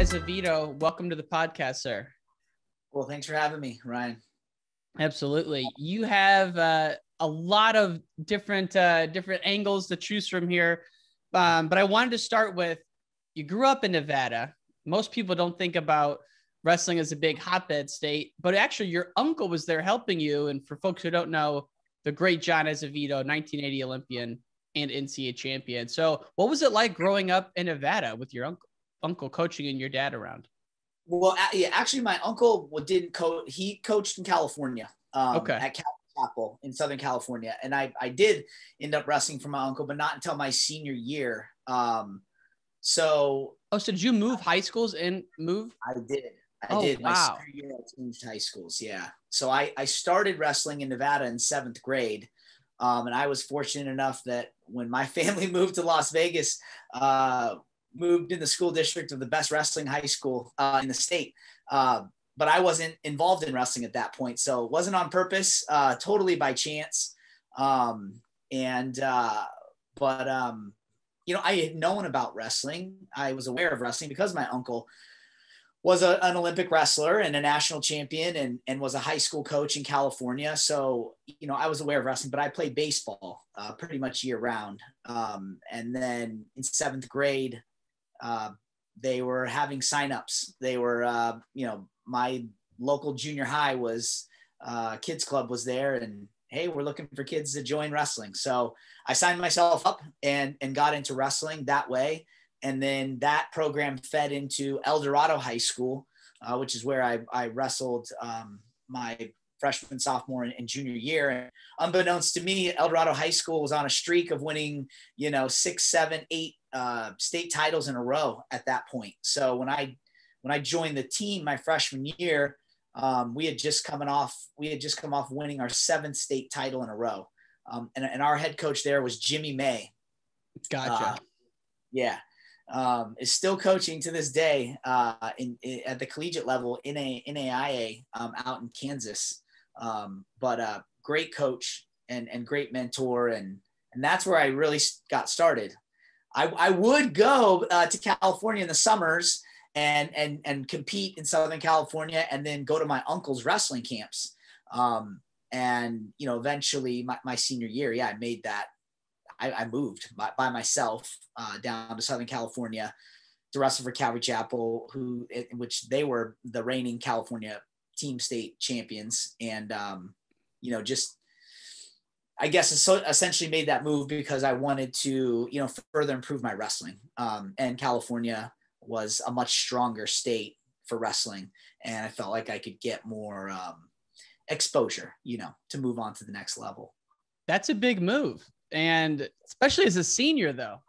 Azevedo, welcome to the podcast, sir. Well, thanks for having me, Ryan. Absolutely. You have a lot of different angles to choose from here. But I wanted to start with, you grew up in Nevada. Most people don't think about wrestling as a big hotbed state, but actually your uncle was there helping you. And for folks who don't know, the great John Azevedo, 1980 Olympian and NCAA champion. So what was it like growing up in Nevada with your uncle coaching and your dad around? Well, yeah, actually, my uncle didn't coach. He coached in California, at Cael in Southern California. And I did end up wrestling for my uncle, but not until my senior year. So did you move high schools and move? I did. I did. Wow. My senior year, I changed high schools. Yeah. So I started wrestling in Nevada in 7th grade. And I was fortunate enough that when my family moved to Las Vegas, moved in the school district of the best wrestling high school in the state. But I wasn't involved in wrestling at that point. So it wasn't on purpose, totally by chance. I had known about wrestling. I was aware of wrestling because my uncle was an Olympic wrestler and a national champion and was a high school coach in California. So, I was aware of wrestling, but I played baseball pretty much year round. And then in 7th grade, they were having signups. They were, my local junior high was kids club was there, and hey, we're looking for kids to join wrestling. So I signed myself up and got into wrestling that way. And then that program fed into El Dorado High School, which is where I wrestled my freshman, sophomore, and junior year. And unbeknownst to me, El Dorado High School was on a streak of winning, 6, 7, 8 state titles in a row at that point. So when I joined the team my freshman year, we had just come off winning our 7th state title in a row. And our head coach there was Jimmy May. Gotcha. Is still coaching to this day at the collegiate level in NAIA out in Kansas. But great coach and great mentor. And that's where I really got started. I would go to California in the summers and compete in Southern California and then go to my uncle's wrestling camps. Eventually my senior year, I made that. I moved by myself down to Southern California to wrestle for Calvary Chapel, which they were the reigning California team state champions. And, I guess essentially made that move because I wanted to, further improve my wrestling. And California was a much stronger state for wrestling. And I felt like I could get more exposure, to move on to the next level. That's a big move. And especially as a senior, though.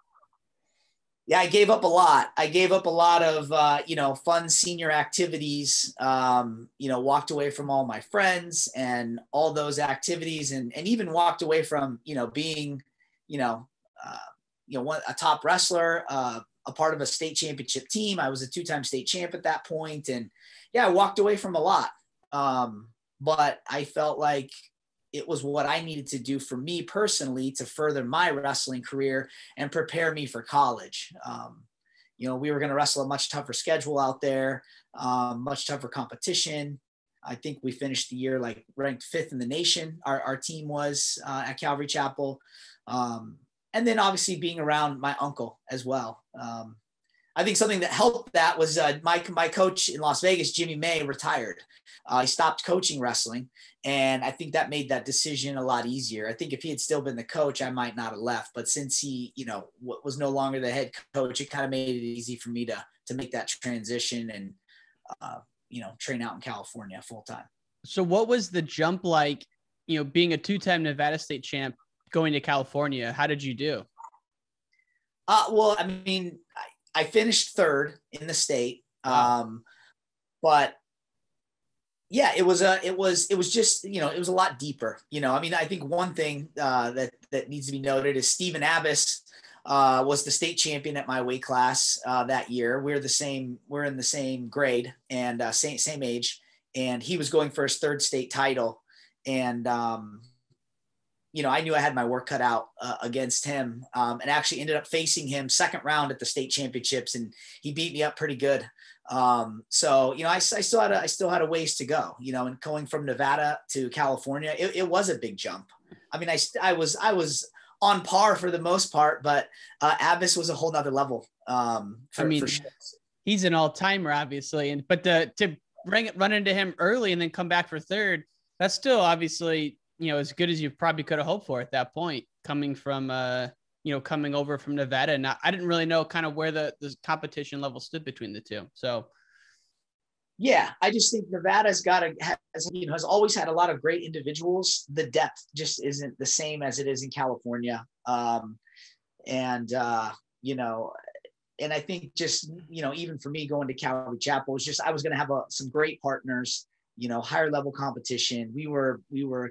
Yeah, I gave up a lot. I gave up a lot of, fun senior activities, walked away from all my friends and all those activities and even walked away from, being, a top wrestler, a part of a state championship team. I was a 2-time state champ at that point. And I walked away from a lot. But I felt like it was what I needed to do for me personally to further my wrestling career and prepare me for college. We were going to wrestle a much tougher schedule out there, much tougher competition. I think we finished the year ranked 5th in the nation. Our team was at Calvary Chapel. And then obviously being around my uncle as well. I think something that helped that was my coach in Las Vegas, Jimmy May, retired. He stopped coaching wrestling. And I think that made that decision a lot easier. I think if he had still been the coach, I might not have left. But since he, was no longer the head coach, it kind of made it easy for me to make that transition and, train out in California full time. So what was the jump like, being a 2-time Nevada state champ, going to California? How did you do? Well, I mean, I finished 3rd in the state. But yeah, it was just, it was a lot deeper, I think one thing that needs to be noted is Stephen Abbas was the state champion at my weight class that year. We're in the same grade and same age. And he was going for his 3rd state title. And, I knew I had my work cut out against him and actually ended up facing him 2nd round at the state championships. And he beat me up pretty good. So, I still had a ways to go, and going from Nevada to California, it was a big jump. I mean, I was on par for the most part, but Abbas was a whole nother level. For sure. He's an all-timer, obviously, but to run into him early and then come back for third, that's still obviously, as good as you probably could have hoped for at that point, coming from coming over from Nevada. And I didn't really know kind of where the competition level stood between the two. So, yeah, I just think Nevada's has always had a lot of great individuals. The depth just isn't the same as it is in California. And I think just, even for me going to Calvary Chapel was just, I was going to have some great partners, higher level competition. We were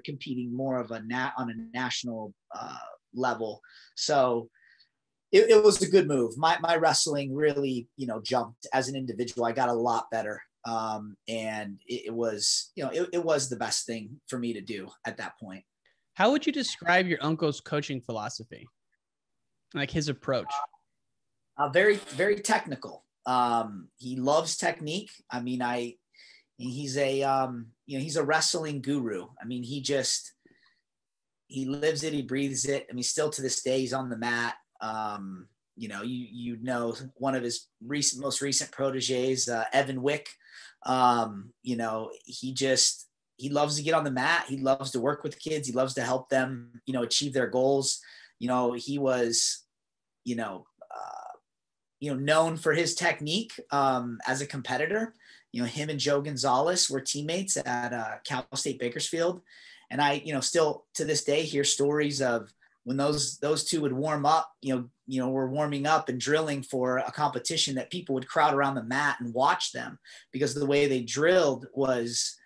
competing more of on a national level. So it was a good move. My wrestling really, jumped as an individual. I got a lot better. And it was, it was the best thing for me to do at that point. How would you describe your uncle's coaching philosophy? Like his approach? Very, very technical. He loves technique. I mean, he's a wrestling guru. I mean, he lives it, he breathes it. I mean, still to this day, he's on the mat. One of his most recent proteges, Evan Wick. He loves to get on the mat. He loves to work with kids. He loves to help them, achieve their goals. He was, known for his technique as a competitor. Him and Joe Gonzalez were teammates at Cal State Bakersfield. And I, still to this day hear stories of when those two would warm up, were warming up and drilling for a competition, that people would crowd around the mat and watch them because the way they drilled was,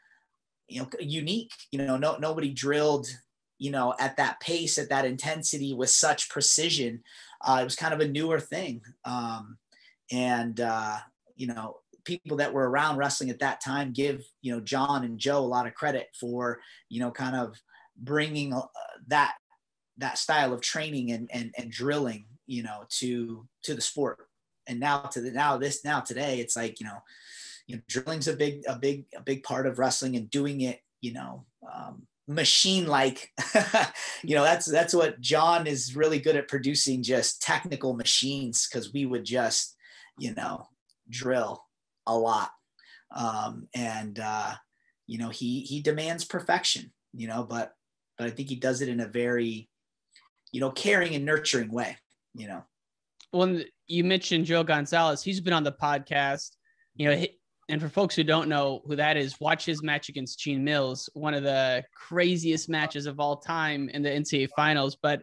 unique. Nobody drilled, at that pace, at that intensity with such precision. It was kind of a newer thing. People that were around wrestling at that time give, John and Joe a lot of credit for, kind of bringing that style of training and drilling, to the sport. And today, it's like, drilling's a big part of wrestling, and doing it, machine like. That's what John is really good at, producing just technical machines, because we would just drill a lot. He demands perfection, but I think he does it in a very caring and nurturing way. Well, you mentioned Joe Gonzalez. He's been on the podcast, and for folks who don't know who that is, watch his match against Gene Mills, one of the craziest matches of all time in the NCAA finals. But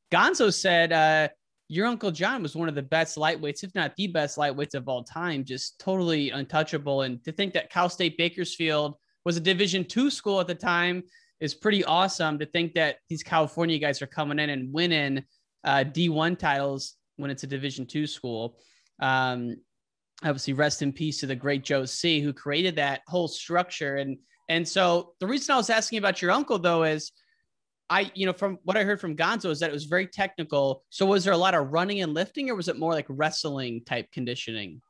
Gonzo said your Uncle John was one of the best lightweights, if not the best lightweights of all time, just totally untouchable. And to think that Cal State Bakersfield was a Division II school at the time is pretty awesome. To think that these California guys are coming in and winning D1 titles when it's a Division II school. Obviously, rest in peace to the great Joe C, who created that whole structure. And so the reason I was asking about your uncle, though, is from what I heard from Gonzo is that it was very technical. So was there a lot of running and lifting, or was it more like wrestling type conditioning?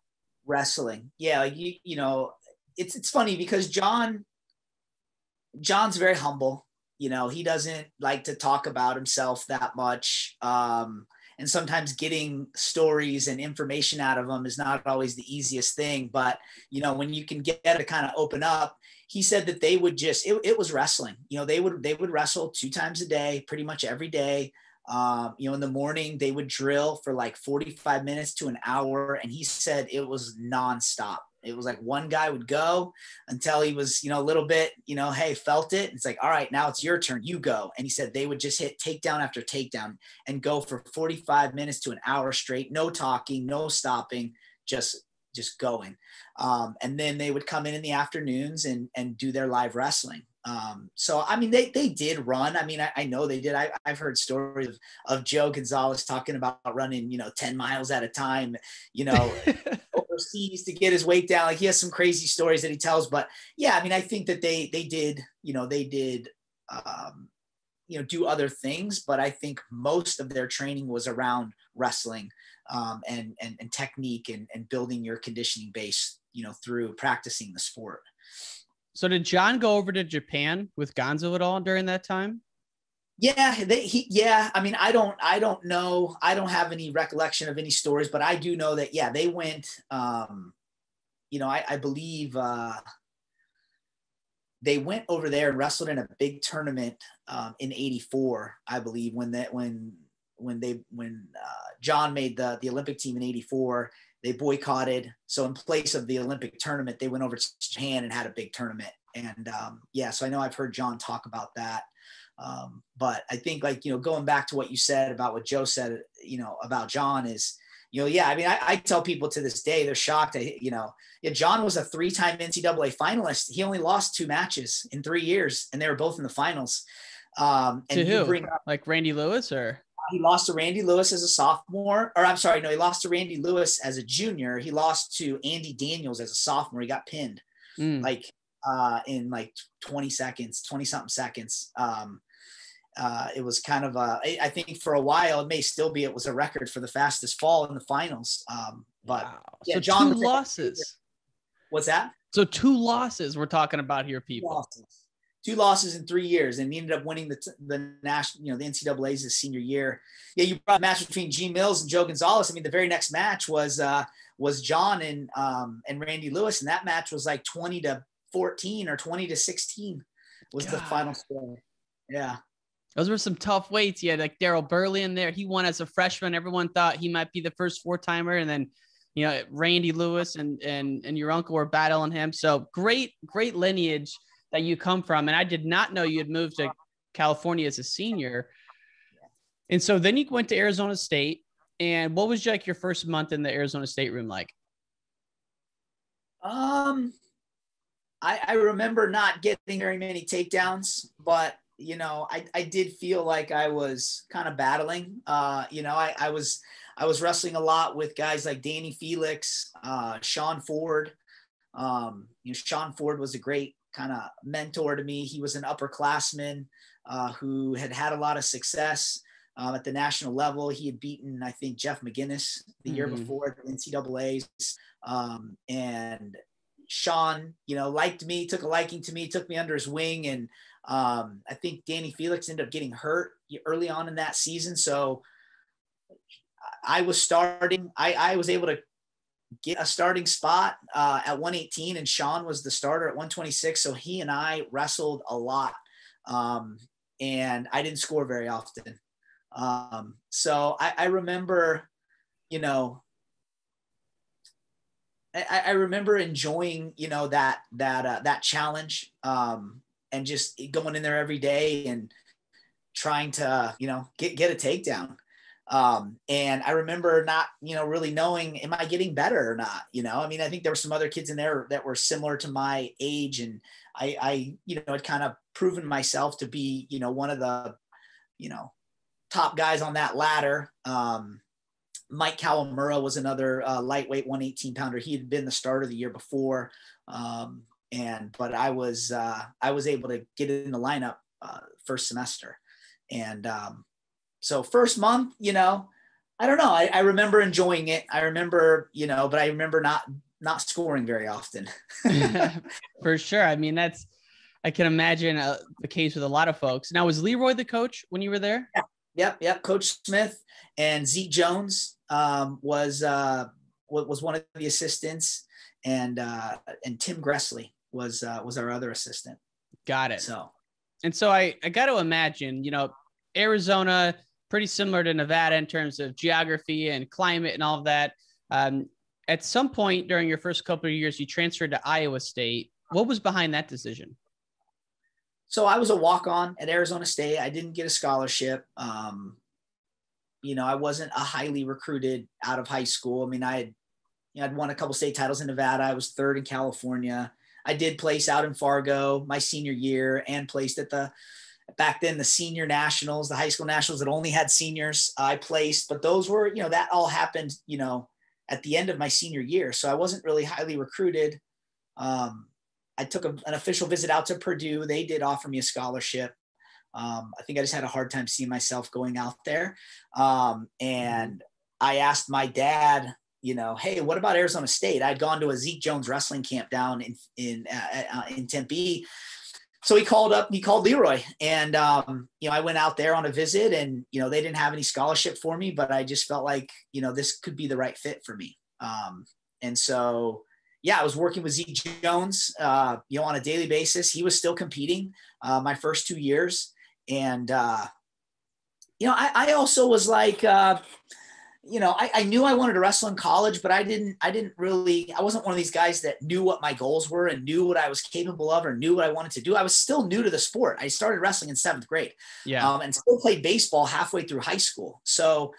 Wrestling. Yeah. It's funny because John's very humble. He doesn't like to talk about himself that much. And sometimes getting stories and information out of them is not always the easiest thing. But, when you can get to kind of open up, he said that they would it was wrestling. They would wrestle 2 times a day, pretty much every day. In the morning, they would drill for like 45 minutes to an hour. And he said it was nonstop. It was like one guy would go until he was, a little bit, hey, felt it. It's like, all right, now it's your turn. You go. And he said they would just hit takedown after takedown and go for 45 minutes to an hour straight. No talking, no stopping, just going. And then they would come in the afternoons and do their live wrestling. So, I mean, they did run. I mean, I know they did. I've heard stories of Joe Gonzalez talking about running, 10 miles at a time, overseas to get his weight down. Like, he has some crazy stories that he tells, but yeah, I mean, I think that they did, do other things, but I think most of their training was around wrestling, and technique and building your conditioning base, through practicing the sport. So did John go over to Japan with Gonzo at all during that time? Yeah, I mean, I don't know. I don't have any recollection of any stories, but I do know that, yeah, they went, I believe they went over there and wrestled in a big tournament in '84, I believe, when John made the Olympic team in '84, they boycotted. So in place of the Olympic tournament, they went over to Japan and had a big tournament. And so I know I've heard John talk about that. But I think, like, going back to what you said about what Joe said, about John is, I mean, I tell people to this day, they're shocked. John was a 3-time NCAA finalist. He only lost 2 matches in 3 years, and they were both in the finals. And to who? Like Randy Lewis, or? He lost to Randy Lewis as a sophomore, or I'm sorry, no, he lost to Randy Lewis as a junior. He lost to Andy Daniels as a sophomore. He got pinned in like 20 something seconds. It was kind of I think for a while, it may still be, it was a record for the fastest fall in the finals. But wow. Yeah, so John, 2 losses. What's that? So 2 losses we're talking about here, people. 2 losses in 3 years, and he ended up winning the national, the NCAA's his senior year. Yeah, you brought a match between G Mills and Joe Gonzalez. I mean, the very next match was John and Randy Lewis, and that match was like 20-14 or 20-16 was the final score. Yeah. Those were some tough weights. You had like Daryl Burley in there. He won as a freshman. Everyone thought he might be the first 4-timer. And then, Randy Lewis and your uncle were battling him. So great lineage that you come from. And I did not know you had moved to California as a senior. And so then you went to Arizona State. And what was like your first month in the Arizona State room like? I remember not getting very many takedowns, but I did feel like I was kind of battling. I was wrestling a lot with guys like Danny Felix, Sean Ford. Sean Ford was a great kind of mentor to me. He was an upperclassman who had a lot of success at the national level. He had beaten, I think, Jeff McGinnis the year before at the NCAAs. And Sean, liked me, took a liking to me, took me under his wing. And I think Danny Felix ended up getting hurt early on in that season. So I was starting, I was able to get a starting spot at 118, and Sean was the starter at 126. So he and I wrestled a lot. And I didn't score very often. So I remember, I remember enjoying, that challenge, and just going in there every day and trying to, get a takedown. And I remember not, really knowing, am I getting better or not? I mean, I think there were some other kids in there that were similar to my age, and I had kind of proven myself to be, one of the, top guys on that ladder. Mike Kawamura was another lightweight 118 pounder. He had been the starter the year before. But I was able to get in the lineup first semester. And so first month, I don't know. I remember enjoying it. I remember, but I remember not scoring very often. For sure. I mean, I can imagine the case with a lot of folks. Now, was Leroy the coach when you were there? Yeah. Yep. Coach Smith and Zeke Jones was one of the assistants, and Tim Gressley was our other assistant. Got it. So I got to imagine, Arizona, pretty similar to Nevada in terms of geography and climate and all of that. At some point during your first couple of years, you transferred to Iowa State. What was behind that decision? So I was a walk-on at Arizona State. I didn't get a scholarship. I wasn't a highly recruited out of high school. I mean, I'd won a couple state titles in Nevada. I was 3rd in California. I did place out in Fargo my senior year, and placed at back then, the senior nationals, the high school nationals that only had seniors. I placed, but those were, that all happened, at the end of my senior year. So I wasn't really highly recruited. I took an official visit out to Purdue. They did offer me a scholarship. I think I just had a hard time seeing myself going out there. And I asked my dad, hey, what about Arizona State? I'd gone to a Zeke Jones wrestling camp down in Tempe. So he called Leroy, and, I went out there on a visit, and, they didn't have any scholarship for me, but I just felt like, this could be the right fit for me. And so, I was working with Zeke Jones, on a daily basis. He was still competing my first 2 years. And, I also was like, I knew I wanted to wrestle in college, but I wasn't one of these guys that knew what my goals were and knew what I was capable of or knew what I wanted to do. I was still new to the sport. I started wrestling in 7th grade, and still played baseball halfway through high school. So,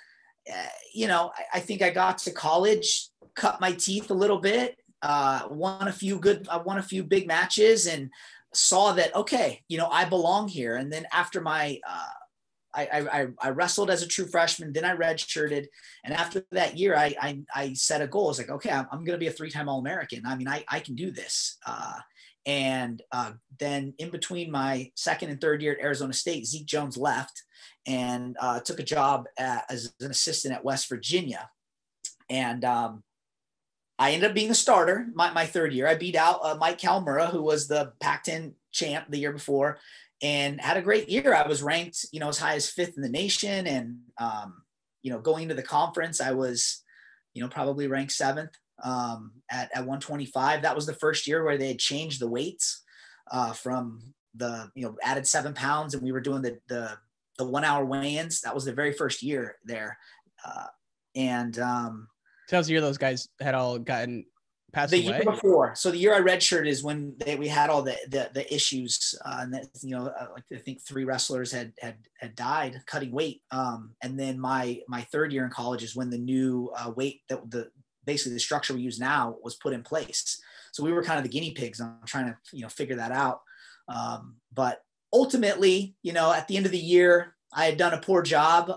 I think I got to college, cut my teeth a little bit, won a few big matches, and saw that, okay, I belong here. And then after my, I wrestled as a true freshman, then I redshirted. And after that year, I set a goal. I was like, okay, I'm going to be a 3-time All-American. I mean, I can do this. Then in between my second and third year at Arizona State, Zeke Jones left and took a job as an assistant at West Virginia. And I ended up being a starter my third year. I beat out Mike Kalmura, who was the Pac-10 champ the year before, and had a great year. I was ranked, as high as 5th in the nation. And, going into the conference, I was, probably ranked 7th at 125. That was the first year where they had changed the weights from the, added 7 pounds, and we were doing the 1 hour weigh-ins. That was the very first year there. Tells you those guys had all gotten passed away? The year before. So the year I redshirted is when we had all the issues, and that, like I think 3 wrestlers had died cutting weight. And then my third year in college is when the new weight that basically the structure we use now was put in place. So we were kind of the guinea pigs on trying to figure that out. But ultimately, at the end of the year, I had done a poor job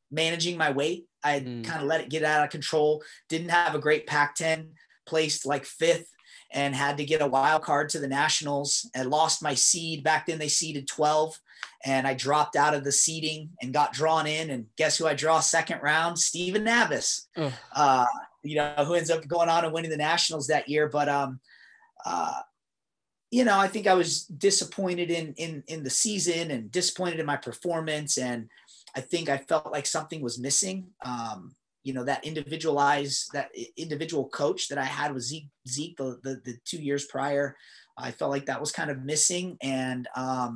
managing my weight. I had kind of let it get out of control. Didn't have a great Pac-10, placed like 5th, and had to get a wild card to the nationals, and lost my seed. Back then they seeded 12, and I dropped out of the seeding and got drawn in. And guess who I draw second round? Steven Navis, who ends up going on and winning the nationals that year. But, I think I was disappointed in the season and disappointed in my performance. And I think I felt like something was missing. That individual coach that I had with Zeke the 2 years prior, I felt like that was kind of missing. And, I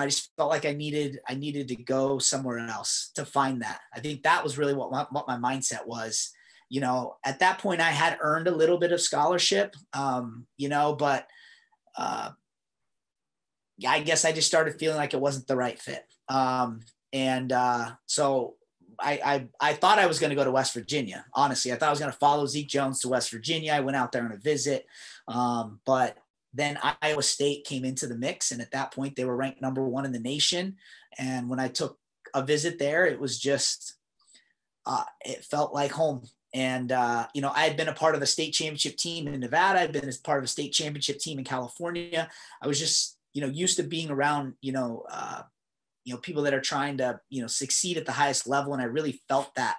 just felt like I needed to go somewhere else to find that. I think that was really what my mindset was. At that point I had earned a little bit of scholarship, but I guess I just started feeling like it wasn't the right fit. So I thought I was going to go to West Virginia. Honestly, I thought I was going to follow Zeke Jones to West Virginia. I went out there on a visit. But then Iowa State came into the mix. And at that point they were ranked number 1 in the nation. And when I took a visit there, it was just, it felt like home. And, I had been a part of a state championship team in Nevada. I'd been as part of a state championship team in California. I was just, used to being around, people that are trying to, succeed at the highest level. And I really felt that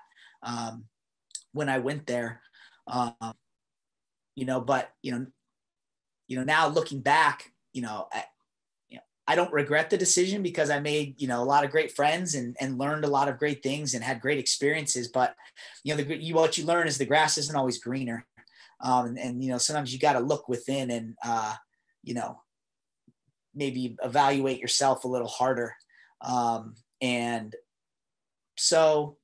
when I went there, but, now looking back, I don't regret the decision because I made, a lot of great friends and learned a lot of great things and had great experiences. But, what you learn is the grass isn't always greener. And sometimes you got to look within and, maybe evaluate yourself a little harder. And so,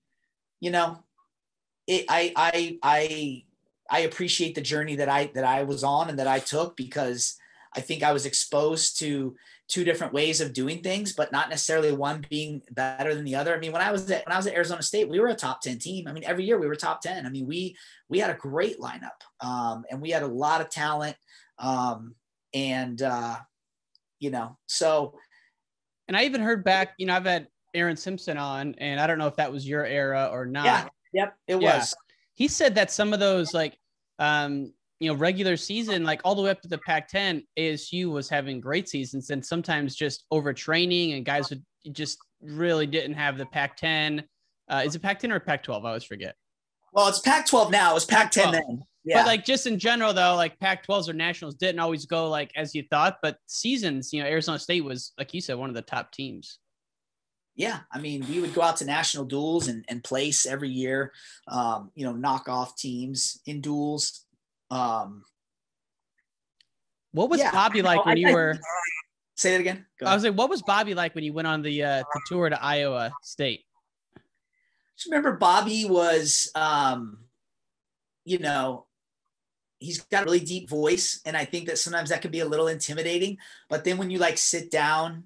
I appreciate the journey that I was on and that I took, because I think I was exposed to 2 different ways of doing things, but not necessarily one being better than the other. I mean, when I was at Arizona State, we were a top 10 team. I mean, every year we were top 10. I mean, we had a great lineup, and we had a lot of talent. So. And I even heard back, I've had Aaron Simpson on, and I don't know if that was your era or not. Yeah. Yep. It was. He said that some of those regular season, like all the way up to the Pac-10, ASU was having great seasons, and sometimes just overtraining, and guys just really didn't have the Pac-10. Is it Pac-10 or Pac-12? I always forget. Well, it's Pac-12 now. It was Pac-10 then. Yeah. But like just in general though, like Pac-12s or nationals didn't always go like as you thought, but seasons, Arizona State was, like you said, one of the top teams. Yeah. I mean, we would go out to national duels and place every year, knock off teams in duels. What was Bobby like when you were? Say that again. I was like, what was Bobby like when you went on the tour to Iowa State? Just remember Bobby was, he's got a really deep voice. And I think that sometimes that can be a little intimidating, but then when you like sit down,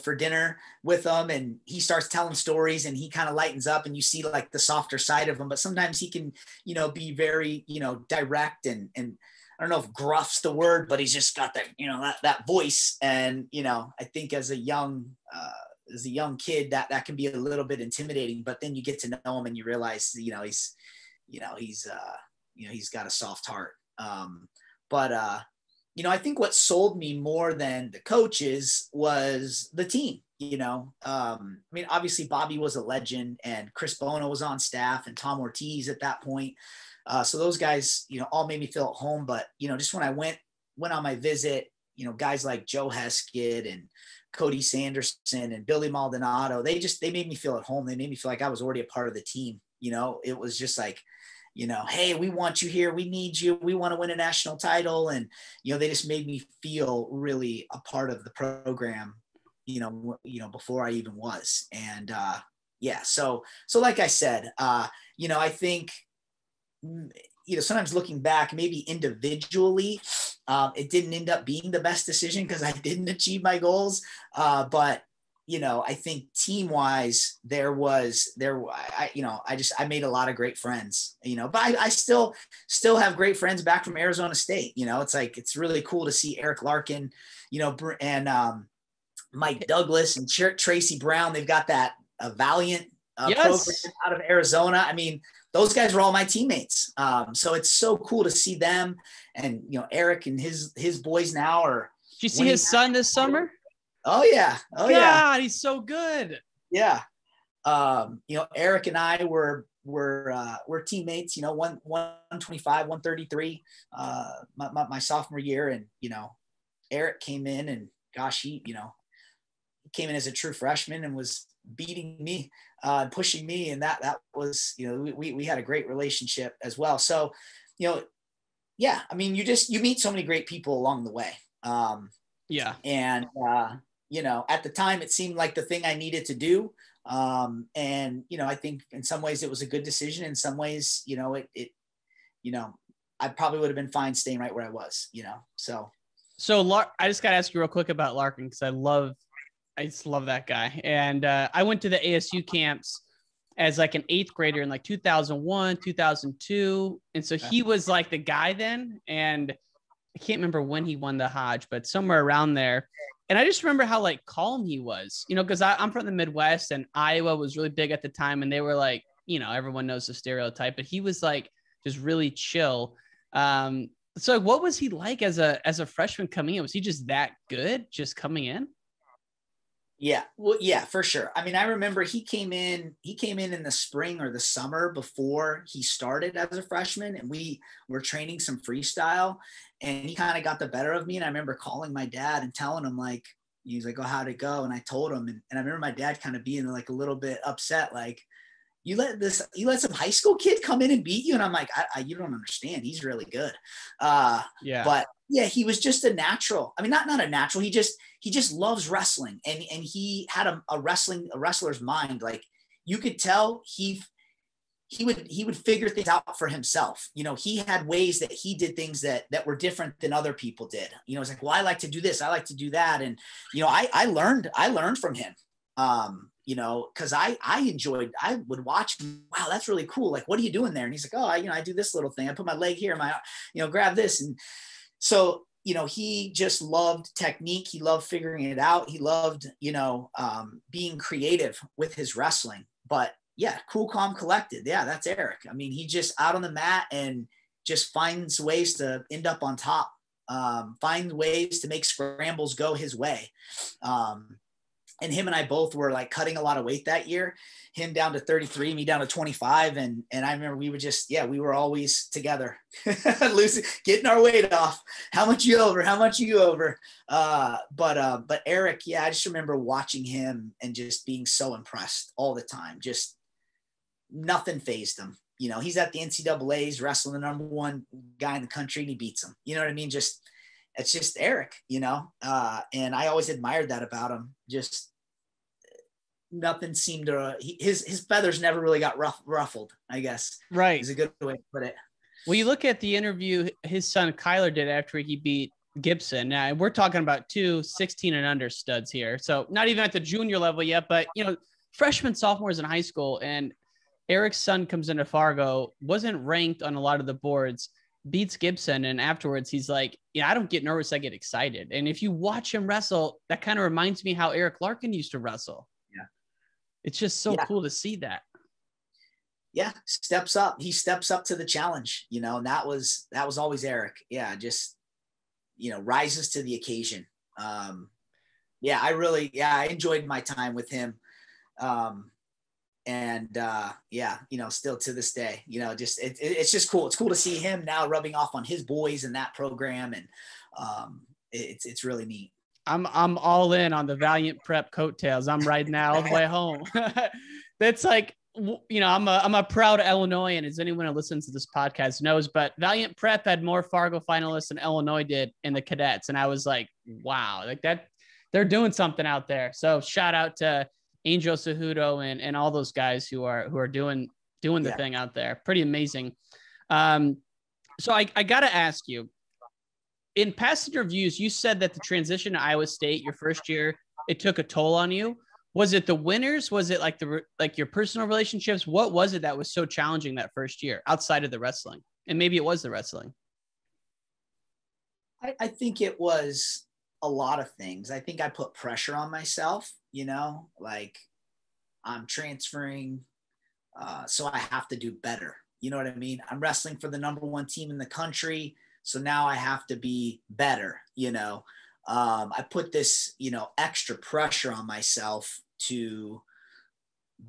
for dinner with him and he starts telling stories and he kind of lightens up and you see like the softer side of him, but sometimes he can, be very, direct and I don't know if gruff's the word, but he's just got that, that voice. And, I think as a young kid, that can be a little bit intimidating, but then you get to know him and you realize, he's got a soft heart. I think what sold me more than the coaches was the team, obviously Bobby was a legend and Chris Bono was on staff and Tom Ortiz at that point. So those guys, all made me feel at home, but, just when I went on my visit, guys like Joe Heskett and Cody Sanderson and Billy Maldonado, they made me feel at home. They made me feel like I was already a part of the team. It was just like, hey, we want you here. We need you. We want to win a national title. And, they just made me feel really a part of the program, before I even was. And so like I said, I think, sometimes looking back, maybe individually, it didn't end up being the best decision because I didn't achieve my goals. But I think team wise, I made a lot of great friends, but I still have great friends back from Arizona State. It's like, it's really cool to see Eric Larkin, and Mike Douglas and Tracy Brown. They've got that Valiant program out of Arizona. I mean, those guys were all my teammates. So it's so cool to see them and, Eric and his boys now are. Did you see his son this summer? Oh yeah. God, he's so good. Yeah. Eric and I were teammates, 125, 133, my sophomore year. And, Eric came in and gosh, he came in as a true freshman and was beating me, pushing me. And that was, we had a great relationship as well. So, yeah, I mean, you meet so many great people along the way. And, at the time it seemed like the thing I needed to do. And, I think in some ways it was a good decision. In some ways, I probably would have been fine staying right where I was, so. I just got to ask you real quick about Larkin because I just love that guy. And I went to the ASU camps as like an 8th grader in like 2001, 2002. And so he was like the guy then. And I can't remember when he won the Hodge, but somewhere around there. And I just remember how like calm he was, because I'm from the Midwest and Iowa was really big at the time. And they were like, everyone knows the stereotype, but he was like just really chill. So what was he like as a freshman coming in? Was he just that good just coming in? Yeah. Well, yeah, for sure. I mean, I remember he came in the spring or the summer before he started as a freshman, and we were training some freestyle, and he kind of got the better of me. And I remember calling my dad and telling him, like, he was like, "Oh, how'd it go?" And I told him, and I remember my dad kind of being like a little bit upset, like, you let some high school kid come in and beat you. And I'm like, you don't understand. He's really good. But yeah, he was just a natural. I mean, not a natural. He just loves wrestling. And he had a wrestler's mind. Like, you could tell he would figure things out for himself. He had ways that he did things that were different than other people did. It's like, well, I like to do this. I like to do that. And, I learned from him. Cause I would watch him. Wow, that's really cool. Like, what are you doing there? And he's like, oh, I do this little thing. I put my leg here, grab this. And so, he just loved technique. He loved figuring it out. He loved, being creative with his wrestling, but yeah, cool, calm, collected. Yeah. That's Eric. I mean, he just out on the mat and just finds ways to end up on top, find ways to make scrambles go his way. and him and I both were like cutting a lot of weight that year, him down to 33, me down to 25. And I remember we would just, we were always together, losing, getting our weight off. How much you over? How much you over? But Eric, I just remember watching him and just being so impressed all the time. Just nothing fazed him. You know, he's at the NCAAs wrestling the number one guy in the country and he beats him. You know what I mean? It's just Eric, you know? And I always admired that about him. Just nothing seemed to, his feathers never really got ruffled, I guess. Right. Is a good way to put it. Well, you look at the interview his son Kyler did after he beat Gibson. Now we're talking about 2 16 and under studs here. So not even at the junior level yet, but you know, freshmen, sophomores in high school. And Eric's son comes into Fargo, wasn't ranked on a lot of the boards, beats Gibson. And afterwards he's like, I don't get nervous. I get excited. And if you watch him wrestle, that kind of reminds me how Eric Larkin used to wrestle. Yeah. It's just so cool to see that. Yeah. Steps up. He steps up to the challenge, you know, and that was always Eric. Yeah. Just, you know, rises to the occasion. I enjoyed my time with him. You know, still to this day, you know, just, it's just cool. It's cool to see him now rubbing off on his boys in that program. And, it's really neat. I'm all in on the Valiant Prep coattails. I'm riding now all the way home. That's like, you know, I'm a proud Illinoisan, as anyone who listens to this podcast knows, but Valiant Prep had more Fargo finalists than Illinois did in the cadets. And I was like, wow, like that, they're doing something out there. So shout out to Angel Cejudo and all those guys who are doing the thing out there. Pretty amazing. So I got to ask you, in past interviews, you said that the transition to Iowa State, your first year, it took a toll on you. Was it the winners? Was it like your personal relationships? What was it that was so challenging that first year outside of the wrestling? And maybe it was the wrestling. I think it was a lot of things. I think I put pressure on myself, you know, like I'm transferring, so I have to do better. You know what I mean? I'm wrestling for the number one team in the country. So now I have to be better, you know. I put this, you know, extra pressure on myself to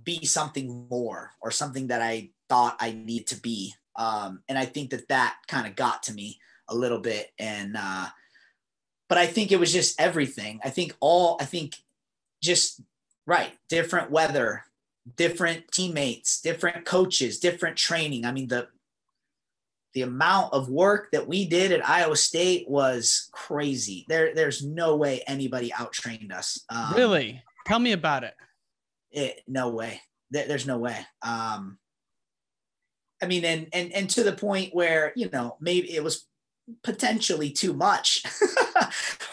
be something more or something that I thought I needed to be. And I think that kind of got to me a little bit. And, but I think it was just everything. Different weather, different teammates, different coaches, different training. I mean, the amount of work that we did at Iowa State was crazy. There's no way anybody out-trained us. Really? Tell me about it. No way. There's no way. I mean, and to the point where, you know, maybe it was potentially too much.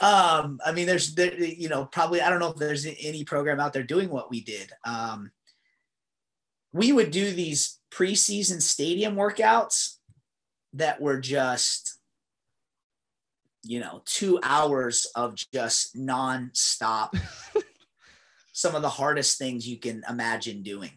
I mean, you know, probably, I don't know if there's any program out there doing what we did. We would do these preseason stadium workouts that were just, you know, 2 hours of just nonstop, some of the hardest things you can imagine doing.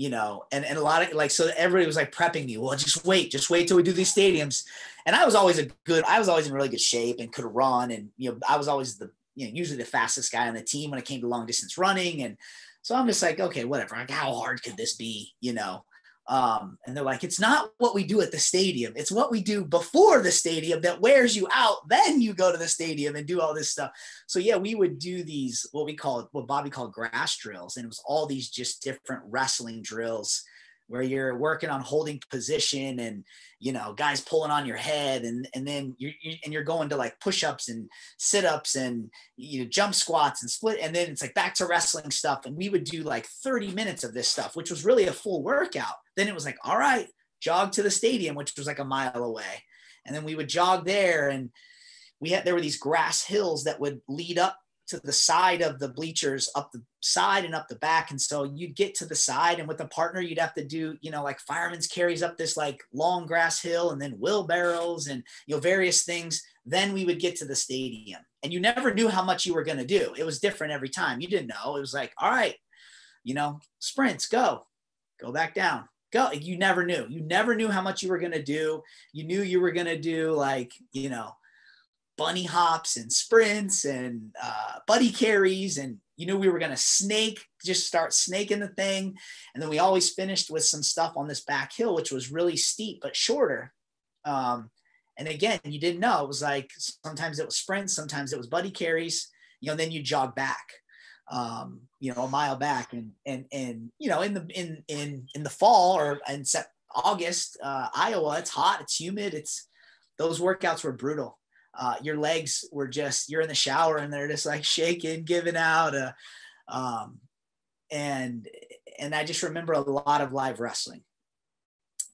You know, and a lot of like, so everybody was like prepping me. Well, just wait till we do these stadiums. And I was always in really good shape and could run. And, you know, I was always usually the fastest guy on the team when it came to long distance running. And so I'm just like, okay, whatever. Like, how hard could this be? You know? And they're like, it's not what we do at the stadium. It's what we do before the stadium that wears you out. Then you go to the stadium and do all this stuff. So yeah, we would do these, what Bobby called grass drills. And it was all these just different wrestling drills where you're working on holding position and, you know, guys pulling on your head and then you're going to like push-ups and sit-ups and, you know, jump squats and split. And then it's like back to wrestling stuff. And we would do like 30 minutes of this stuff, which was really a full workout. Then it was like, all right, jog to the stadium, which was like a mile away. And then we would jog there and there were these grass hills that would lead up to the side of the bleachers, up the side and up the back. And so you'd get to the side and with a partner, you'd have to do, you know, like fireman's carries up this like long grass hill and then wheelbarrows and, you know, various things. Then we would get to the stadium and you never knew how much you were going to do. It was different every time. You didn't know. It was like, all right, you know, sprints, go back down, go. You never knew how much you were going to do. You knew you were going to do like, you know, bunny hops and sprints and buddy carries. And you knew we were going to just start snaking the thing. And then we always finished with some stuff on this back hill, which was really steep, but shorter. And again, you didn't know. It was like, sometimes it was sprints, sometimes it was buddy carries, then you jog back, a mile back. And in the fall or in August, Iowa, it's hot, it's humid. Those workouts were brutal. Your legs were you're in the shower and they're just like shaking, giving out. And I just remember a lot of live wrestling.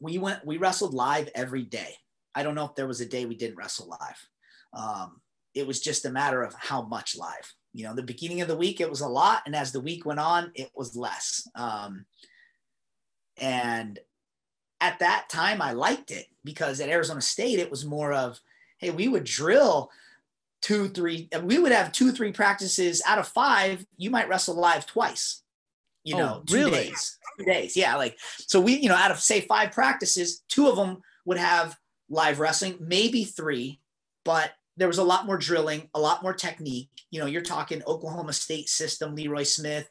We wrestled live every day. I don't know if there was a day we didn't wrestle live. It was just a matter of how much live. The beginning of the week, it was a lot. And as the week went on, it was less. And at that time, I liked it because at Arizona State, it was more of, hey, we would drill 2-3. We would have 2-3 practices out of 5. You might wrestle live twice, 2 really? days. 2 days. Yeah. So we, out of say 5 practices, 2 of them would have live wrestling, maybe 3, but there was a lot more drilling, a lot more technique. You're talking Oklahoma State system, Leroy Smith,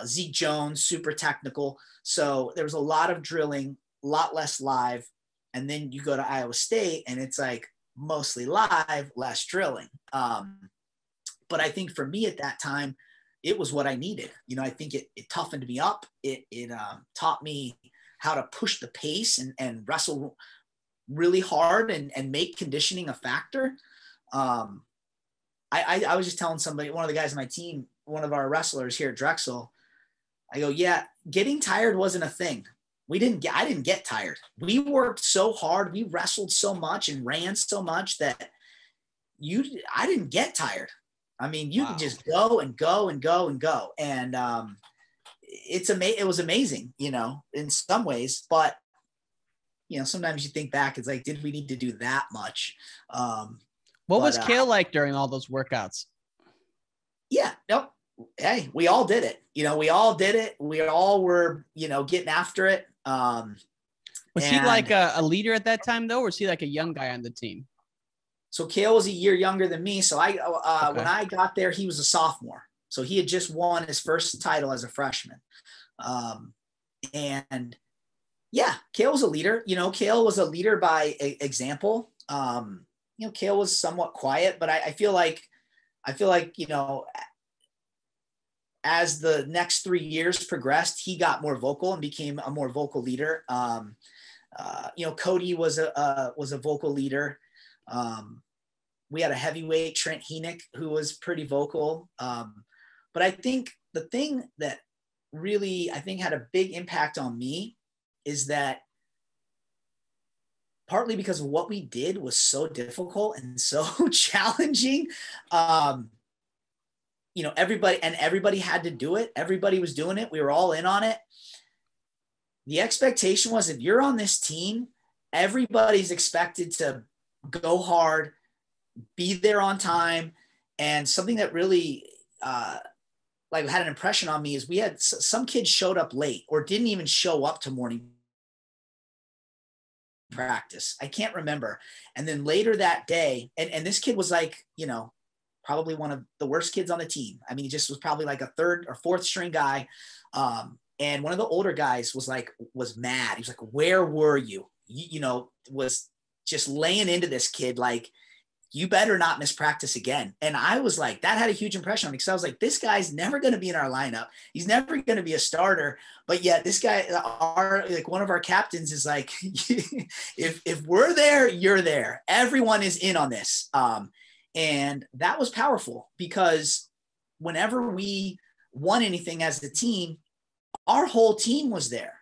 Zeke Jones, super technical. So there was a lot of drilling, a lot less live. And then you go to Iowa State and it's like mostly live, less drilling. But I think for me at that time, it was what I needed. I think it toughened me up. It taught me how to push the pace and wrestle really hard and make conditioning a factor. I was just telling somebody, one of the guys on my team, one of our wrestlers here at Drexel, I go, yeah, getting tired wasn't a thing. I didn't get tired. We worked so hard. We wrestled so much and ran so much that I didn't get tired. I mean, you could just go and go and go and go. And it was amazing, in some ways, but sometimes you think back, it's like, did we need to do that much? What was Cael like during all those workouts? Yeah, nope. Hey, we all did it. We all did it. We all were, getting after it. Was he like a leader at that time though? Or was he like a young guy on the team? So Cael was a year younger than me. So when I got there, he was a sophomore. So he had just won his first title as a freshman. And yeah, Cael was a leader. Cael was a leader by example. Cael was somewhat quiet, but I feel like, as the next 3 years progressed, he got more vocal and became a more vocal leader. Cody was a vocal leader. We had a heavyweight, Trent Heenick, who was pretty vocal. But I think the thing that really, had a big impact on me is that partly because of what we did was so difficult and so challenging. Everybody had to do it. Everybody was doing it. We were all in on it. The expectation was, if you're on this team, everybody's expected to go hard, be there on time. And something that really had an impression on me is we had some kids showed up late or didn't even show up to morning practice. I can't remember. And then later that day, and this kid was like, probably one of the worst kids on the team. I mean, he just was probably like a 3rd or 4th string guy. And one of the older guys was mad. He was like, where were you? Was just laying into this kid. Like, you better not miss practice again. And I was like, that had a huge impression on me, because I was like, this guy's never going to be in our lineup. He's never going to be a starter. But yet this guy, one of our captains is like, if we're there, you're there. Everyone is in on this. And that was powerful, because whenever we won anything as a team, our whole team was there.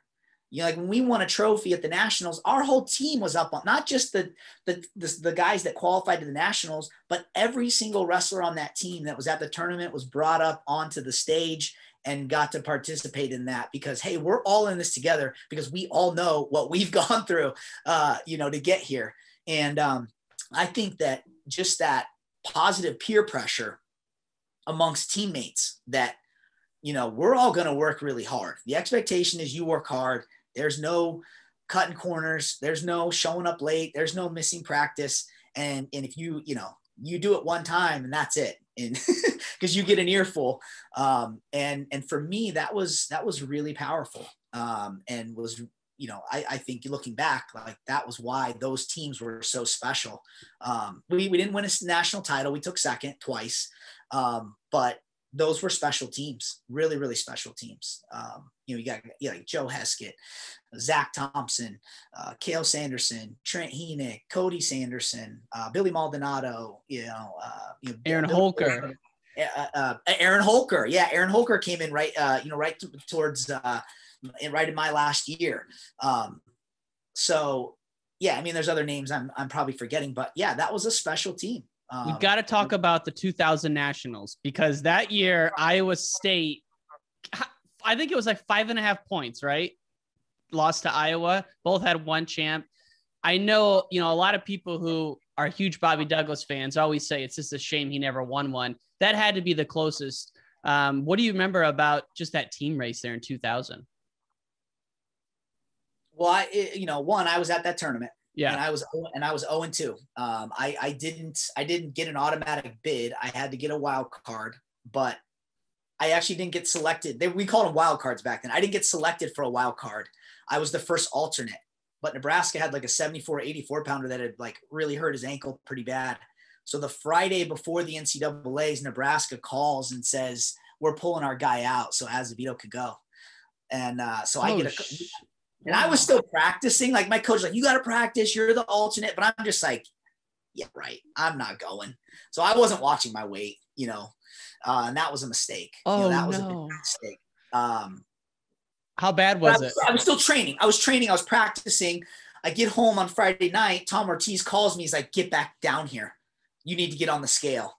When we won a trophy at the Nationals, our whole team was up on, not just the guys that qualified to the Nationals, but every single wrestler on that team that was at the tournament was brought up onto the stage and got to participate in that, because, hey, we're all in this together, because we all know what we've gone through, to get here. And I think that just that positive peer pressure amongst teammates, that, we're all going to work really hard. The expectation is you work hard. There's no cutting corners. There's no showing up late. There's no missing practice. And if you do it one time and that's it, and because you get an earful. And for me, that was really powerful. And was, I think looking back, like that was why those teams were so special. We didn't win a national title. We took second twice. But those were special teams, really, really special teams. You got like Joe Heskett, Zach Thompson, Cael Sanderson, Trent Heenick, Cody Sanderson, Billy Maldonado, Aaron Holker. Aaron Holker. Yeah. Aaron Holker came in right towards right in my last year. So yeah, I mean, there's other names I'm probably forgetting, but yeah, that was a special team. We got to talk about the 2000 Nationals, because that year Iowa State, I think it was like 5.5 points, right? Lost to Iowa. Both had one champ. I know, a lot of people who are huge Bobby Douglas fans always say it's just a shame he never won one. That had to be the closest. What do you remember about just that team race there in 2000? Well, I was at that tournament. Yeah. And I was 0-2. I didn't get an automatic bid. I had to get a wild card, but I actually didn't get selected. We called them wild cards back then. I didn't get selected for a wild card. I was the first alternate, but Nebraska had like a 74, 84 pounder that had like really hurt his ankle pretty bad. So the Friday before the NCAAs, Nebraska calls and says, we're pulling our guy out so Azevedo could go. And so I get and I was still practicing. Like my coach was like, you got to practice. You're the alternate. But I'm just like, yeah, right. I'm not going. So I wasn't watching my weight, and that was a mistake. That was a big mistake. How bad was it? I was still training. I was practicing. I get home on Friday night. Tom Ortiz calls me. He's like, get back down here. You need to get on the scale.